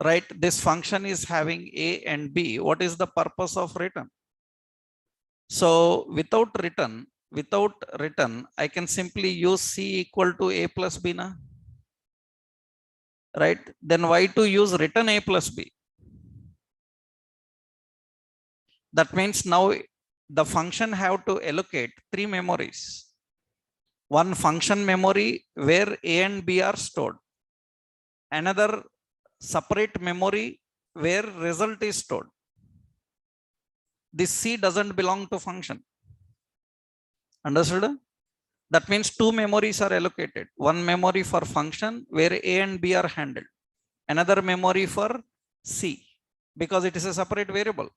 Right? This function is having A and B. What is the purpose of return? So without return, I can simply use C equal to A plus B na? Right? Then why to use return A plus B? That means now the function have to allocate 3 memories. One function memory where A and B are stored. Another separate memory where result is stored. This C doesn't belong to function. Understood? That means 2 memories are allocated. One memory for function where A and B are handled. Another memory for C, because it is a separate variable.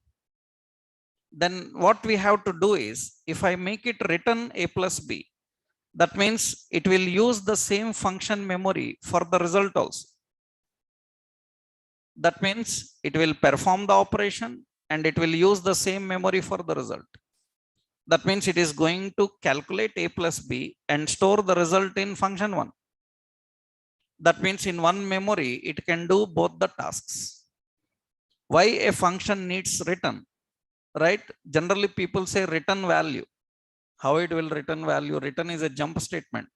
Then what we have to do is, if I make it return A plus B, that means it will use the same function memory for the result also. That means it will perform the operation and it will use the same memory for the result. That means it is going to calculate A plus B and store the result in function 1. That means in one memory, it can do both the tasks. Why a function needs return, right? Generally people say return value. How it will return value? Return is a jump statement.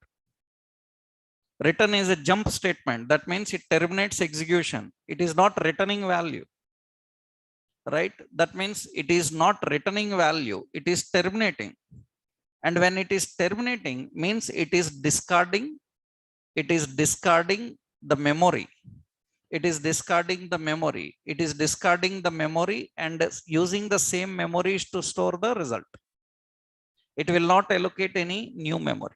Return is a jump statement. That means it terminates execution. It is not returning value, right? That means it is not returning value. It is terminating. And when it is terminating, means it is discarding. It is discarding the memory. It is discarding the memory. It is discarding the memory and using the same memories to store the result. It will not allocate any new memory.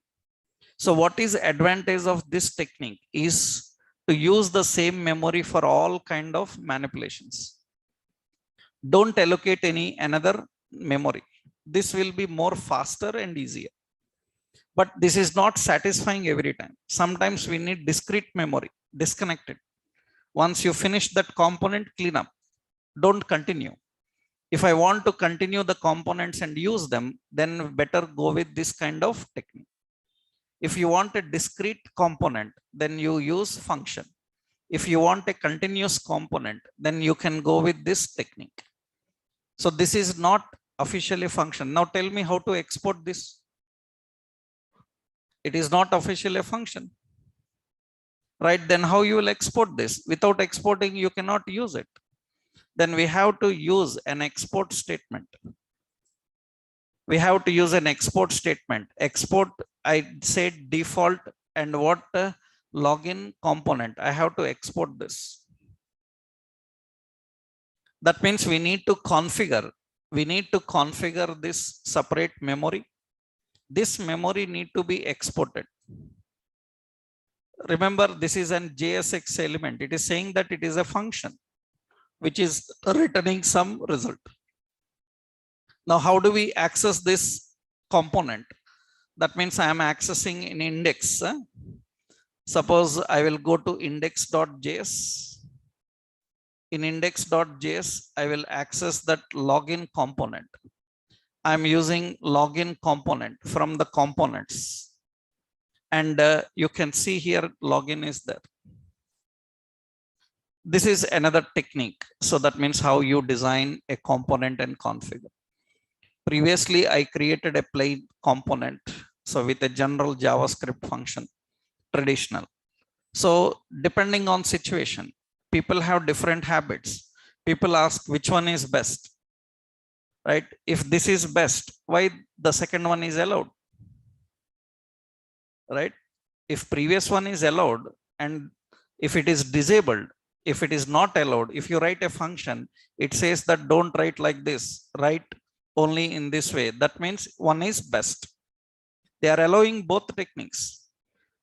So what is advantage of this technique is to use the same memory for all kind of manipulations. Don't allocate any another memory. This will be more faster and easier. But this is not satisfying every time. Sometimes we need discrete memory, disconnected. Once you finish that component, clean up. Don't continue. If I want to continue the components and use them, then better go with this kind of technique. If you want a discrete component, then you use function. If you want a continuous component, then you can go with this technique. So this is not officially function. Now tell me how to export this. It is not officially a function, right? Then how you will export this? Without exporting, you cannot use it. Then we have to use an export statement. We have to use an export statement. Export, I said default, and what login component. I have to export this. That means we need to configure. We need to configure this separate memory. This memory need to be exported. Remember, this is an JSX element. It is saying that it is a function which is returning some result. Now, how do we access this component? That means I am accessing an index. Suppose I will go to index.js. In index.js, I will access that login component. I'm using login component from the components. And you can see here login is there. This is another technique. So that means how you design a component and configure. Previously, I created a plain component. So with a general JavaScript function, traditional. So depending on situation, people have different habits. People ask which one is best, right? If this is best, why the second one is allowed, right? If previous one is allowed and if it is disabled, if it is not allowed, if you write a function, it says that don't write like this, write only in this way. That means one is best. They are allowing both techniques.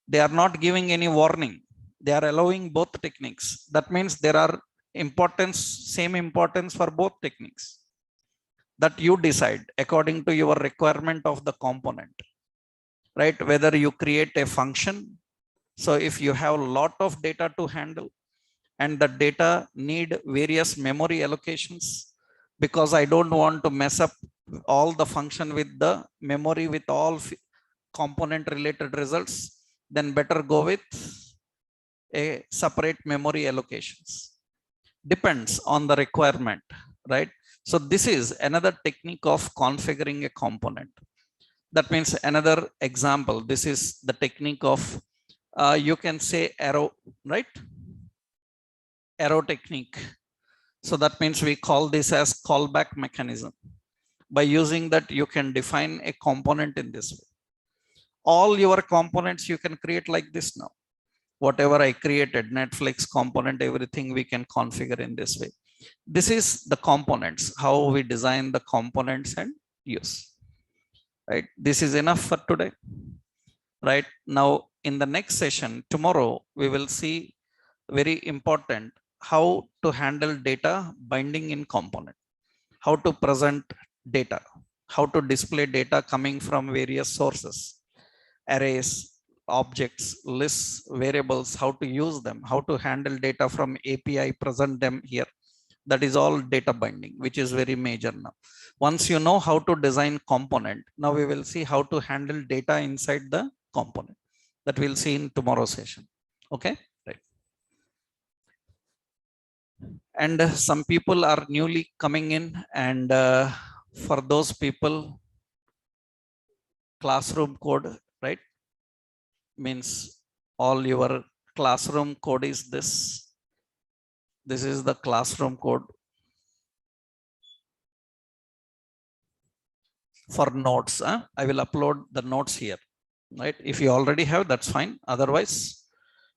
They are not giving any warning. They are allowing both techniques. That means there are importance, same importance for both techniques. That you decide according to your requirement of the component, right? Whether you create a function. So if you have a lot of data to handle and the data need various memory allocations, because I don't want to mess up all the function with the memory with all component related results, then better go with a separate memory allocations. Depends on the requirement, right? So this is another technique of configuring a component. That means another example. This is the technique of, you can say arrow, right? Arrow technique. So that means we call this as callback mechanism. By using that, you can define a component in this way. All your components you can create like this now. Whatever I created, Netflix component, everything we can configure in this way. This is the components, how we design the components and use. Right? This is enough for today. Right? Now, in the next session, tomorrow, we will see very important how to handle data binding in component, how to present data, how to display data coming from various sources, arrays, objects, lists, variables, how to use them, how to handle data from API, present them here. That is all data binding, which is very major now. Once you know how to design component, now we will see how to handle data inside the component. That we'll see in tomorrow's session. Okay. And some people are newly coming in, and for those people, classroom code, right, means all your classroom code is this. This is the classroom code for notes. I will upload the notes here, right? If you already have, that's fine. Otherwise,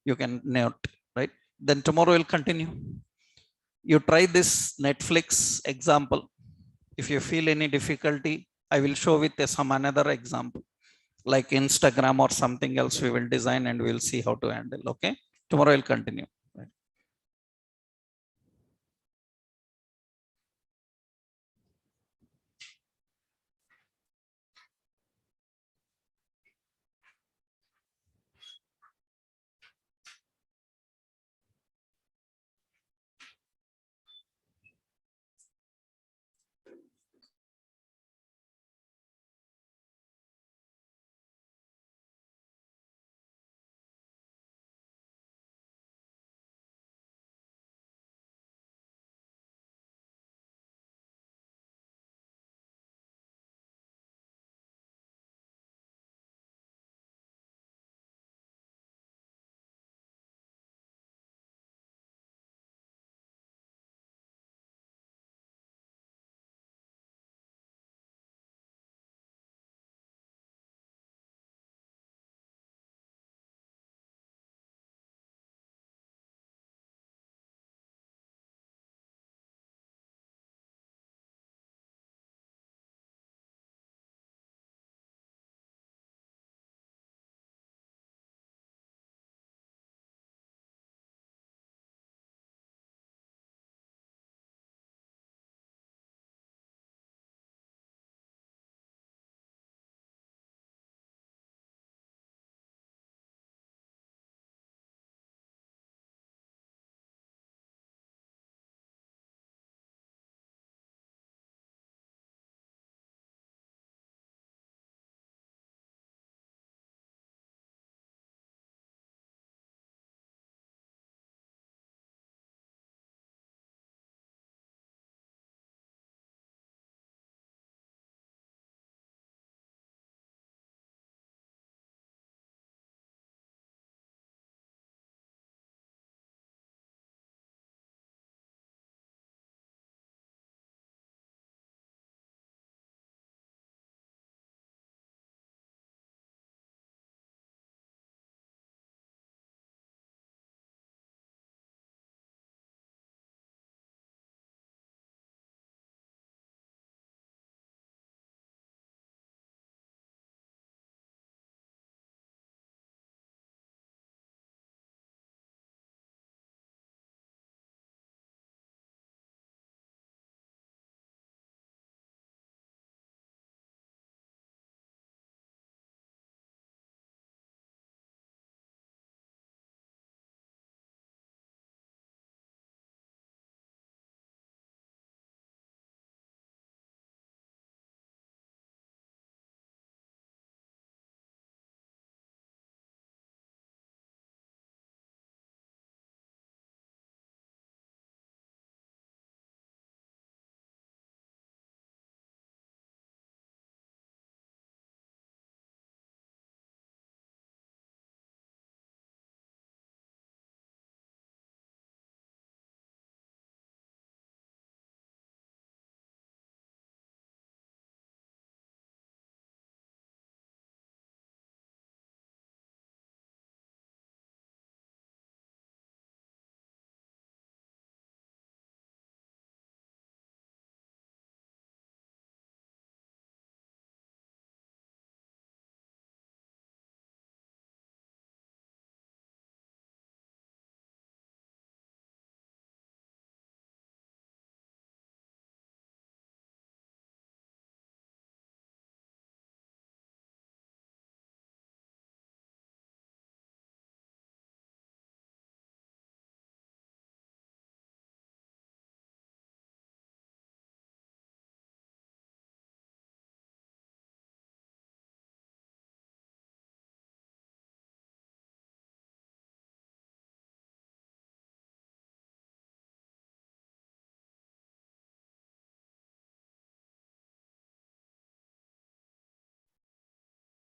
you can note, right? Then tomorrow we'll continue. You try this Netflix example. If you feel any difficulty, I will show with some another example, like Instagram or something else we will design, and we'll see how to handle. Okay. Tomorrow we'll continue.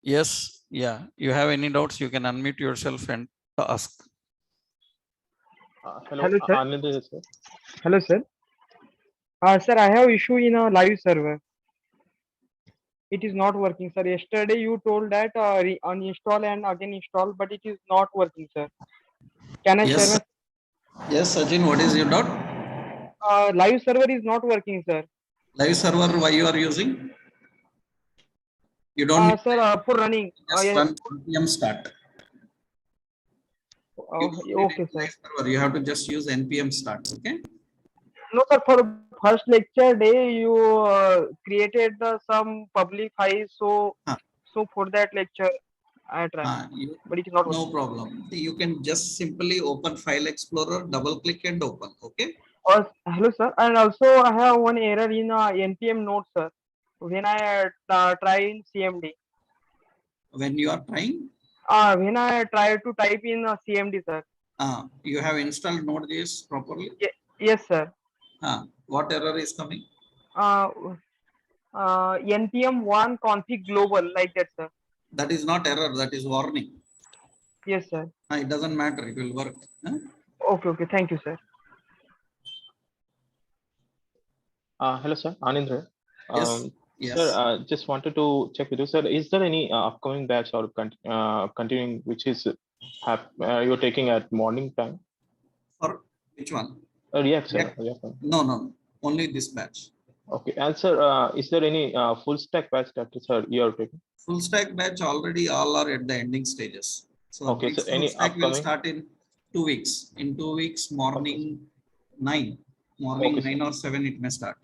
Yes, yeah. You have any doubts, you can unmute yourself and ask. Hello, Hello, sir. Anand here, sir. Hello, sir. Sir, I have issue in a live server. It is not working, sir. Yesterday you told that uninstall and again install, but it is not working, sir. Can I share Yes, yes, Sachin, what is your doubt? my live server is not working, sir. Live server, why you are using? You don't need Sir, for running. just Yeah, run npm start. You don't need okay, any sir. live server. You have to just use npm start. Okay. No, sir. For first lecture day, you created some public files. Huh. So for that lecture, I tried, but it is not No working. problem. You can just simply open File Explorer, double click and open. Okay. Hello, sir. And also, I have one error in npm node, sir. When I try in CMD. When you are trying, When I try to type in CMD, sir. you have installed Node.js properly. Yes, sir. What error is coming? npm1 config global, like that, sir. That is not error. That is warning. Yes, sir. It doesn't matter. It will work. Okay. Thank you, sir. Hello, sir. Anand here. Yes. Yes. Sir, just wanted to check with you, sir. Is there any upcoming batch or continuing which is you're taking at morning time? For which one? React, sir. React. React. No. Only this batch. Okay. And sir, is there any full stack batch that sir you are taking? Full stack batch already all are at the ending stages. So Okay. So next full any stack upcoming? will start in 2 weeks. In 2 weeks, morning 9. Morning Okay, 9 or 7 it may start.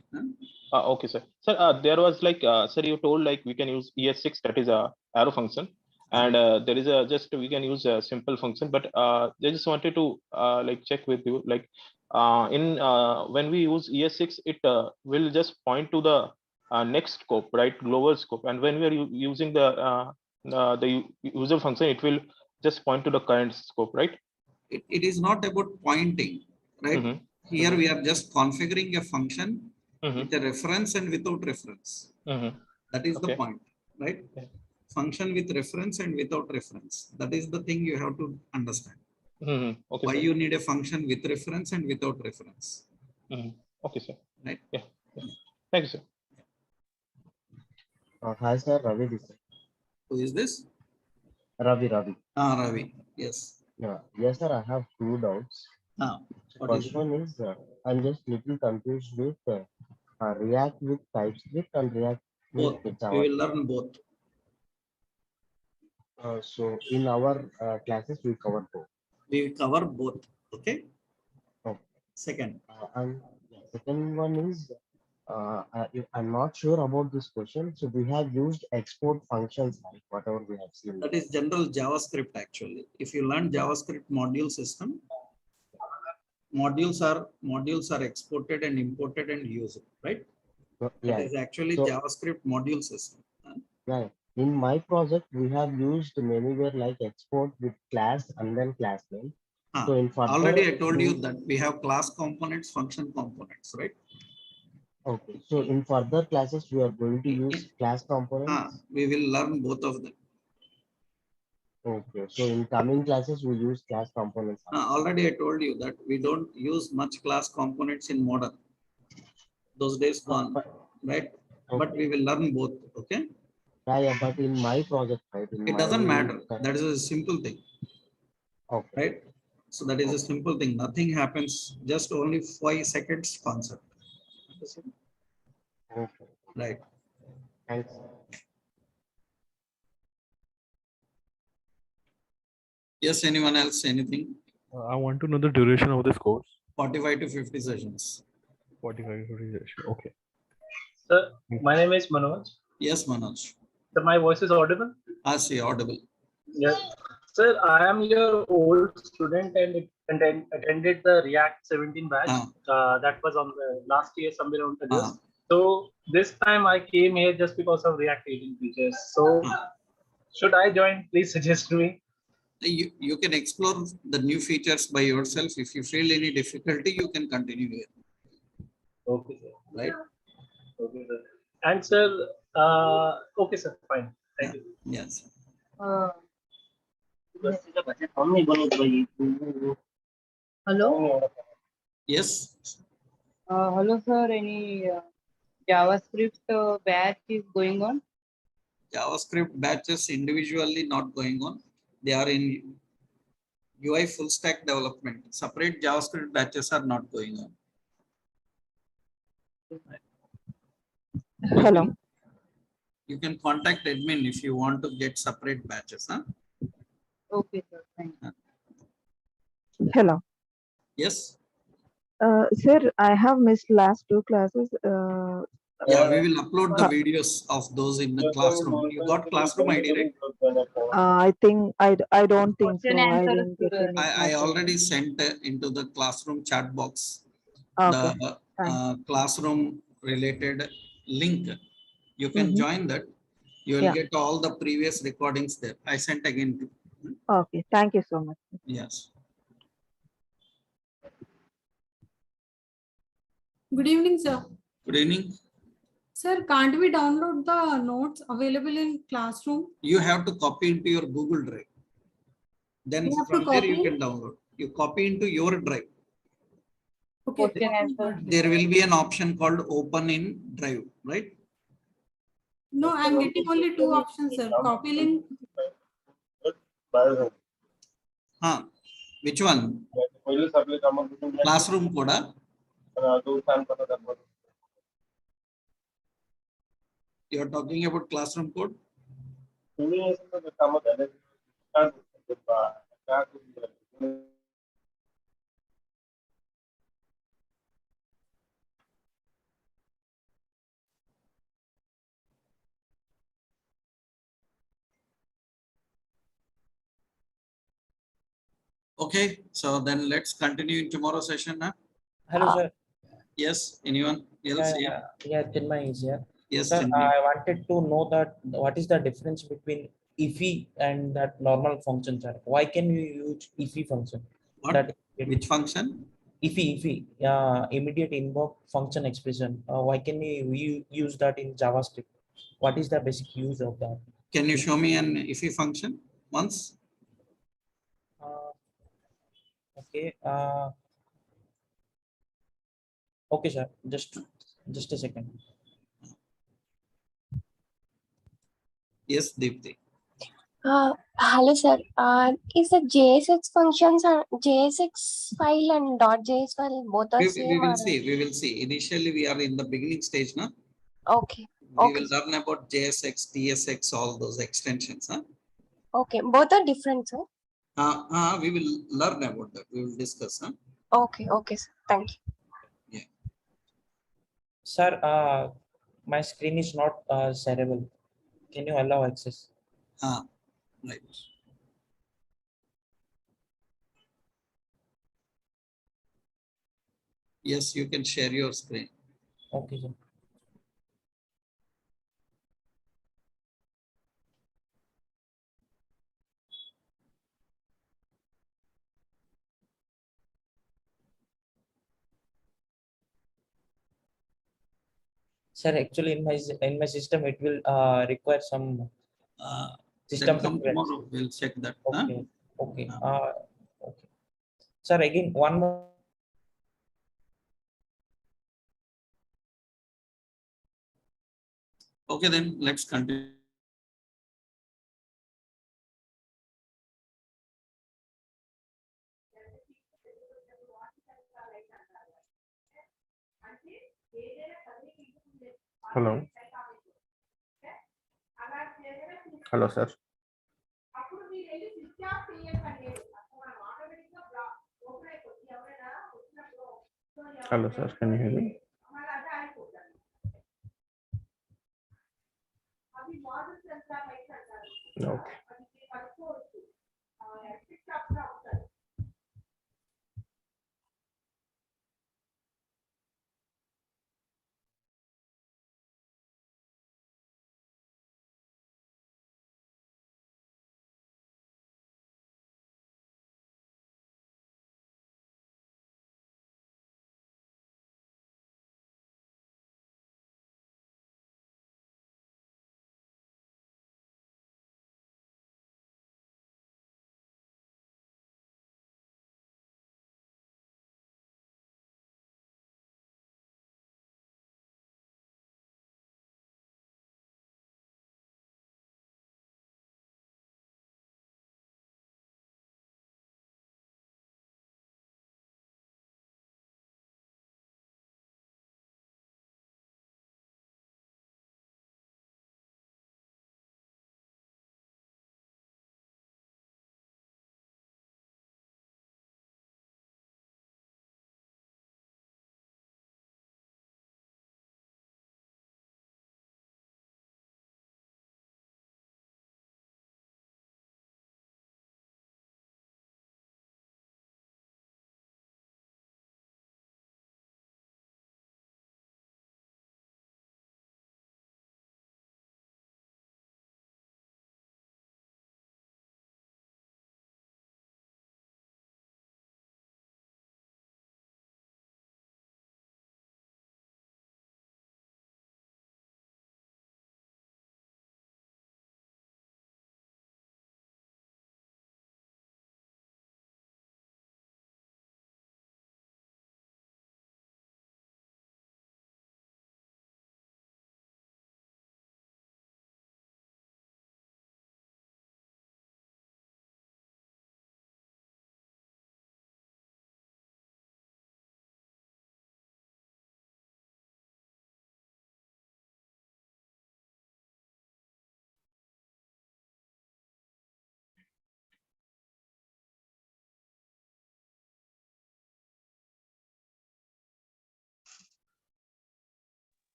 Okay, sir. Sir, there was like, sir, you told like we can use ES6, that is a arrow function, and there is a just we can use a simple function. But I just wanted to like check with you, like when we use ES6, it will just point to the next scope, right, global scope, and when we are using the user function, it will just point to the current scope, right? It is not about pointing, right? Mm-hmm. Here we are just configuring a function Mm-hmm. with a reference and without reference. Mm-hmm. That is Okay. the point, right? Okay. Function with reference and without reference. That is the thing you have to understand. Mm-hmm. Okay, Why sir. you need a function with reference and without reference. Mm-hmm. Okay, sir. Right? Yeah. Thank you, sir. Hi, sir. Ravi this side. Who is this? Ravi. Ravi. Yes. Yes, sir. I have two doubts. What First is one is I'm just little confused with React with TypeScript and React with both? We Java. will learn both. So in our classes we cover both. We will cover both. Okay. Okay. Second. And second one is I'm not sure about this question. So we have used export functions, like whatever we have seen. That is general JavaScript actually. If you learn JavaScript module system, modules are exported and imported and used, right? Yeah. That is actually so, JavaScript module system. Yeah. In my project, we have used manywhere like export with class and then class name. So in further, already I told you that we have class components, function components, right? Okay. So in further classes, we are going to use class components. We will learn both of them. Okay. So in coming classes, we use class components. Already I told you that we don't use much class components in modern. Those days gone, right? Okay. But we will learn both. Okay. Yeah, but in my project, right? It doesn't matter. That is a simple thing. Okay. Right? So that is a simple thing. Nothing happens. Just only 5 seconds concept. Okay. Right. Thanks. Yes, anyone else? Anything? I want to know the duration of this course. 45 to 50 sessions. 45 to 50 sessions. Okay. Sir, my name is Manoj. Yes, Manoj. Sir, my voice is audible? I see, audible. Yes. Sir, I am your old student and attended the React 17 batch. That was on the last year, somewhere around August. So this time I came here just because of React 18 features. So should I join? Please suggest me. You can explore the new features by yourself. If you feel any difficulty, you can continue here. Okay, sir. Right? Okay, sir. And sir, okay, sir, fine. Thank you. Yes. Hello. Yes. Hello, sir. Any JavaScript batch is going on? JavaScript batches individually not going on. They are in UI full stack development. Separate JavaScript batches are not going on. Hello. You can contact admin if you want to get separate batches. Huh? Okay, sir. Thank you. Hello. Yes. Sir, I have missed last two classes. Yeah, we will upload the videos of those in the classroom. You got classroom ID, right? I think I don't think so. Question I answer, didn't get any I classes. already sent into the classroom chat box Okay. the Thanks. classroom related link. You can Mhm. join that. You will Yeah. get all the previous recordings there. I sent again. Okay. Thank you so much. Yes. Good evening, sir. Good evening. Sir, can't we download the notes available in classroom? You have to copy into your Google Drive. Then We have to from there you copy? can download. You copy into your drive. Okay. Question answer. There will be an option called open in drive, right? No, I'm getting only two options, sir. Copy link. Huh. Which one? Classroom koda? You are talking about classroom code? Okay, so then let's continue in tomorrow session. Huh? Hello, sir. Yes, anyone else? Yeah, Chinmay is here. Yes, Sir, Chinmay. I wanted to know that what is the difference between IFI and that normal function, sir? Why can you use IFI function? What? That Which function? IFI, immediate invoke function expression. Why can you use that in JavaScript? What is the basic use of that? Can you show me an IFI function once? Okay. Okay, sir. Just a second. Yes, Deepthi. Hello, sir. Is the JSX functions and JSX file and .js file both are We same? will Or... see. We will see. Initially, we are in the beginning stage, na? Okay. We Okay. will learn about JSX, TSX, all those extensions. Huh? Okay. Both are different, sir. We will learn about that. We will discuss. Huh? Okay. Okay, sir. Thank you. Yeah. Sir, my screen is not shareable. Can you allow access? Right. Yes, you can share your screen. Okay, sir. Sir, actually, in my system, it will require some system Then come upgrades. tomorrow. We'll check that. Okay. Huh? Okay. Okay. Sir, again, one more. Okay, then let's continue. Hello. Hello, sir. Hello, sir. Can you hear me? Okay.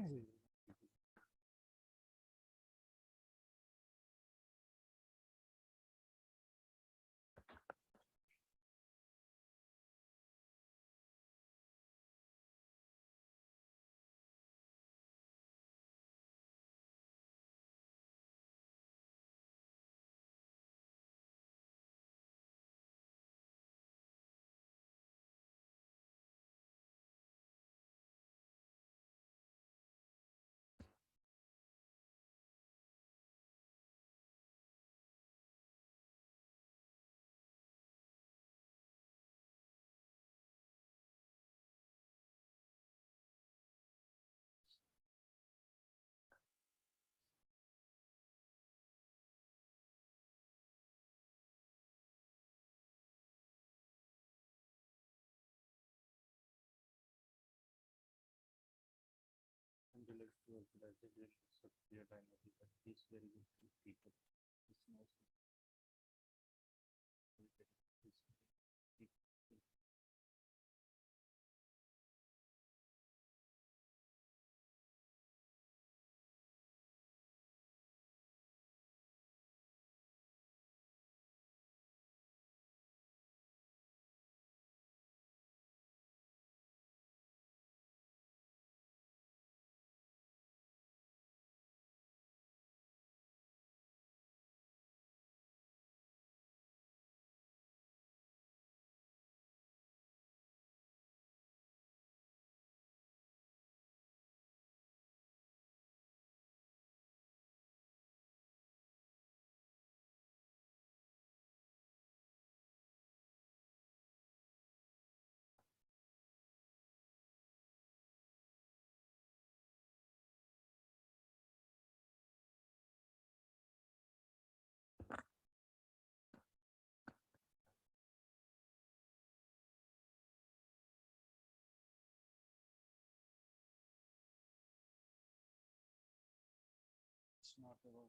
It's not about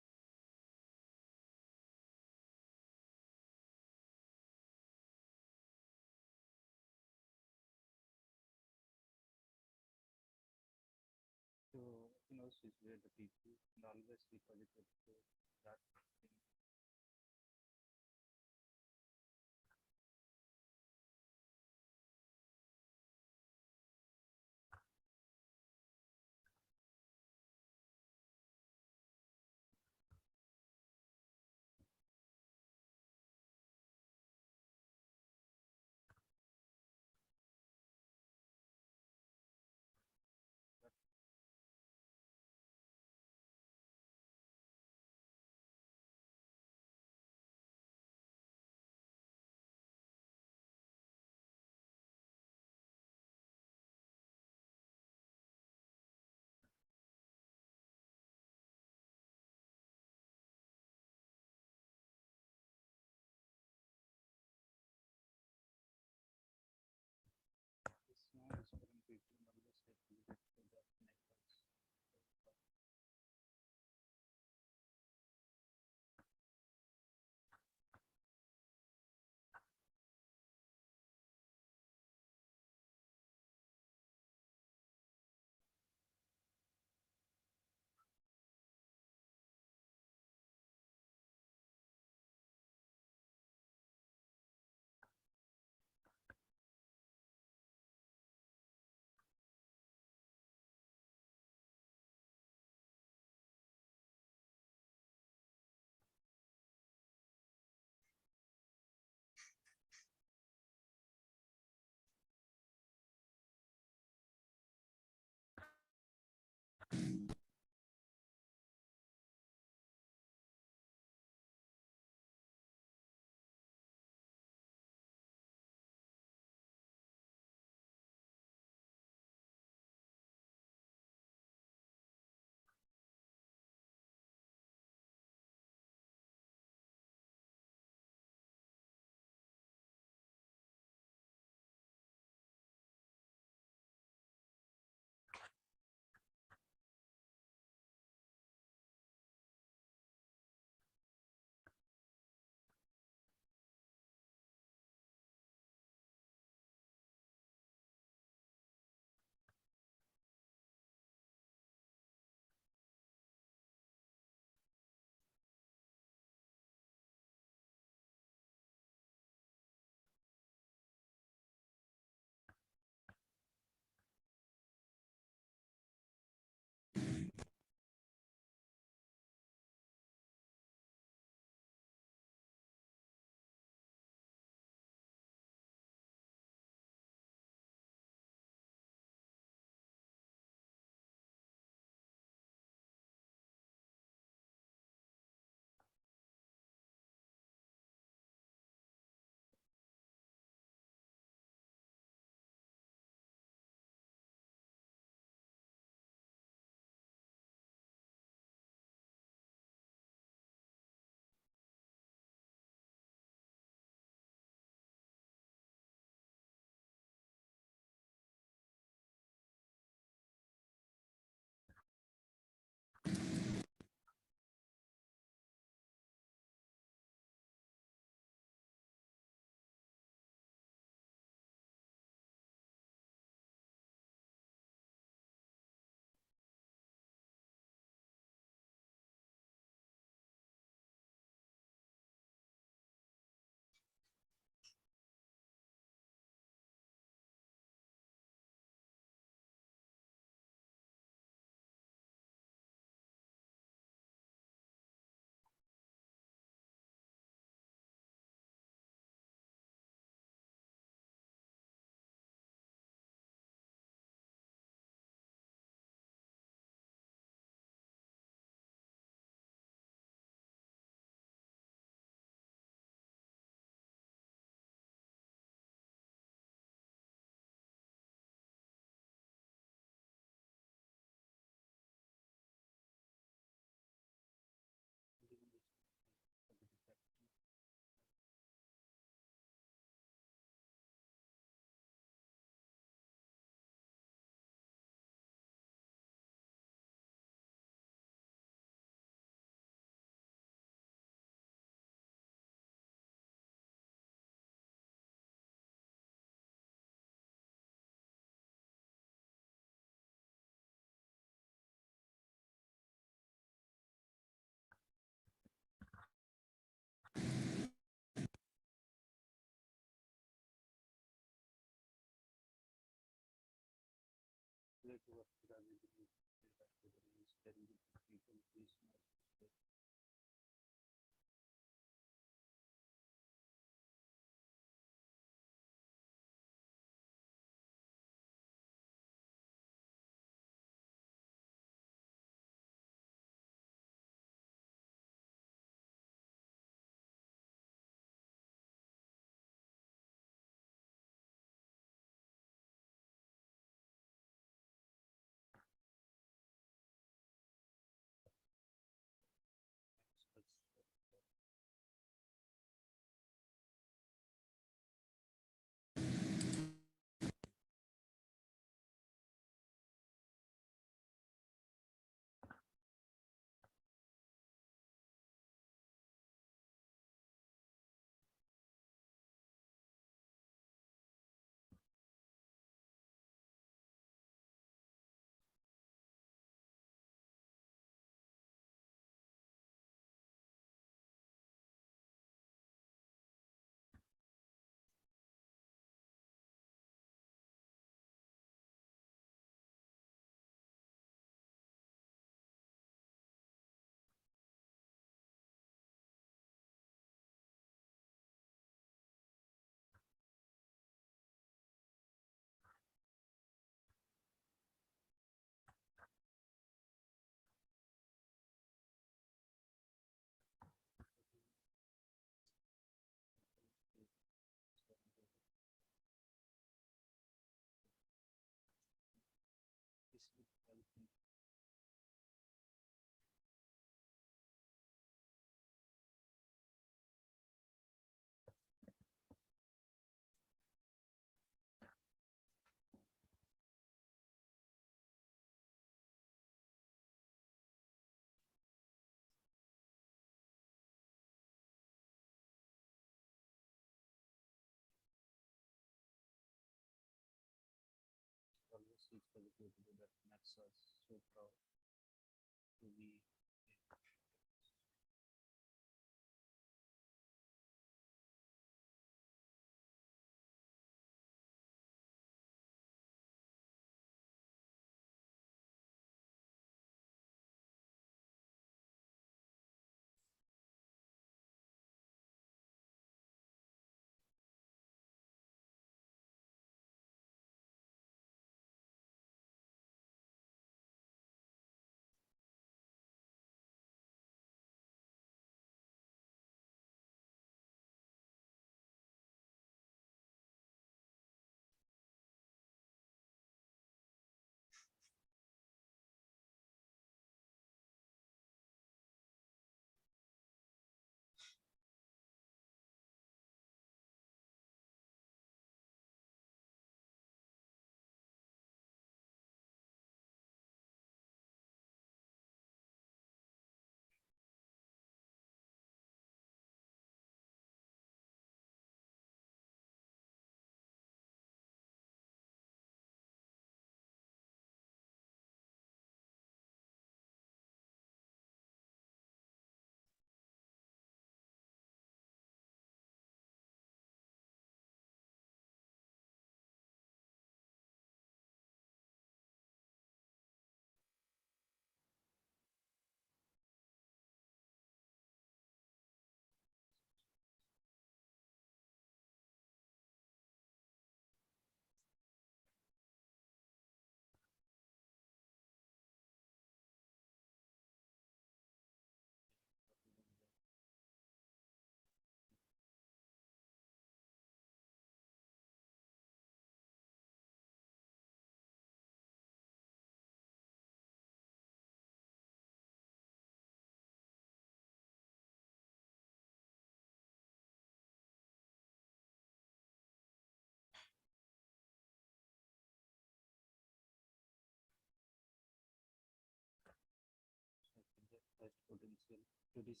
potential to this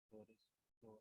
storage. So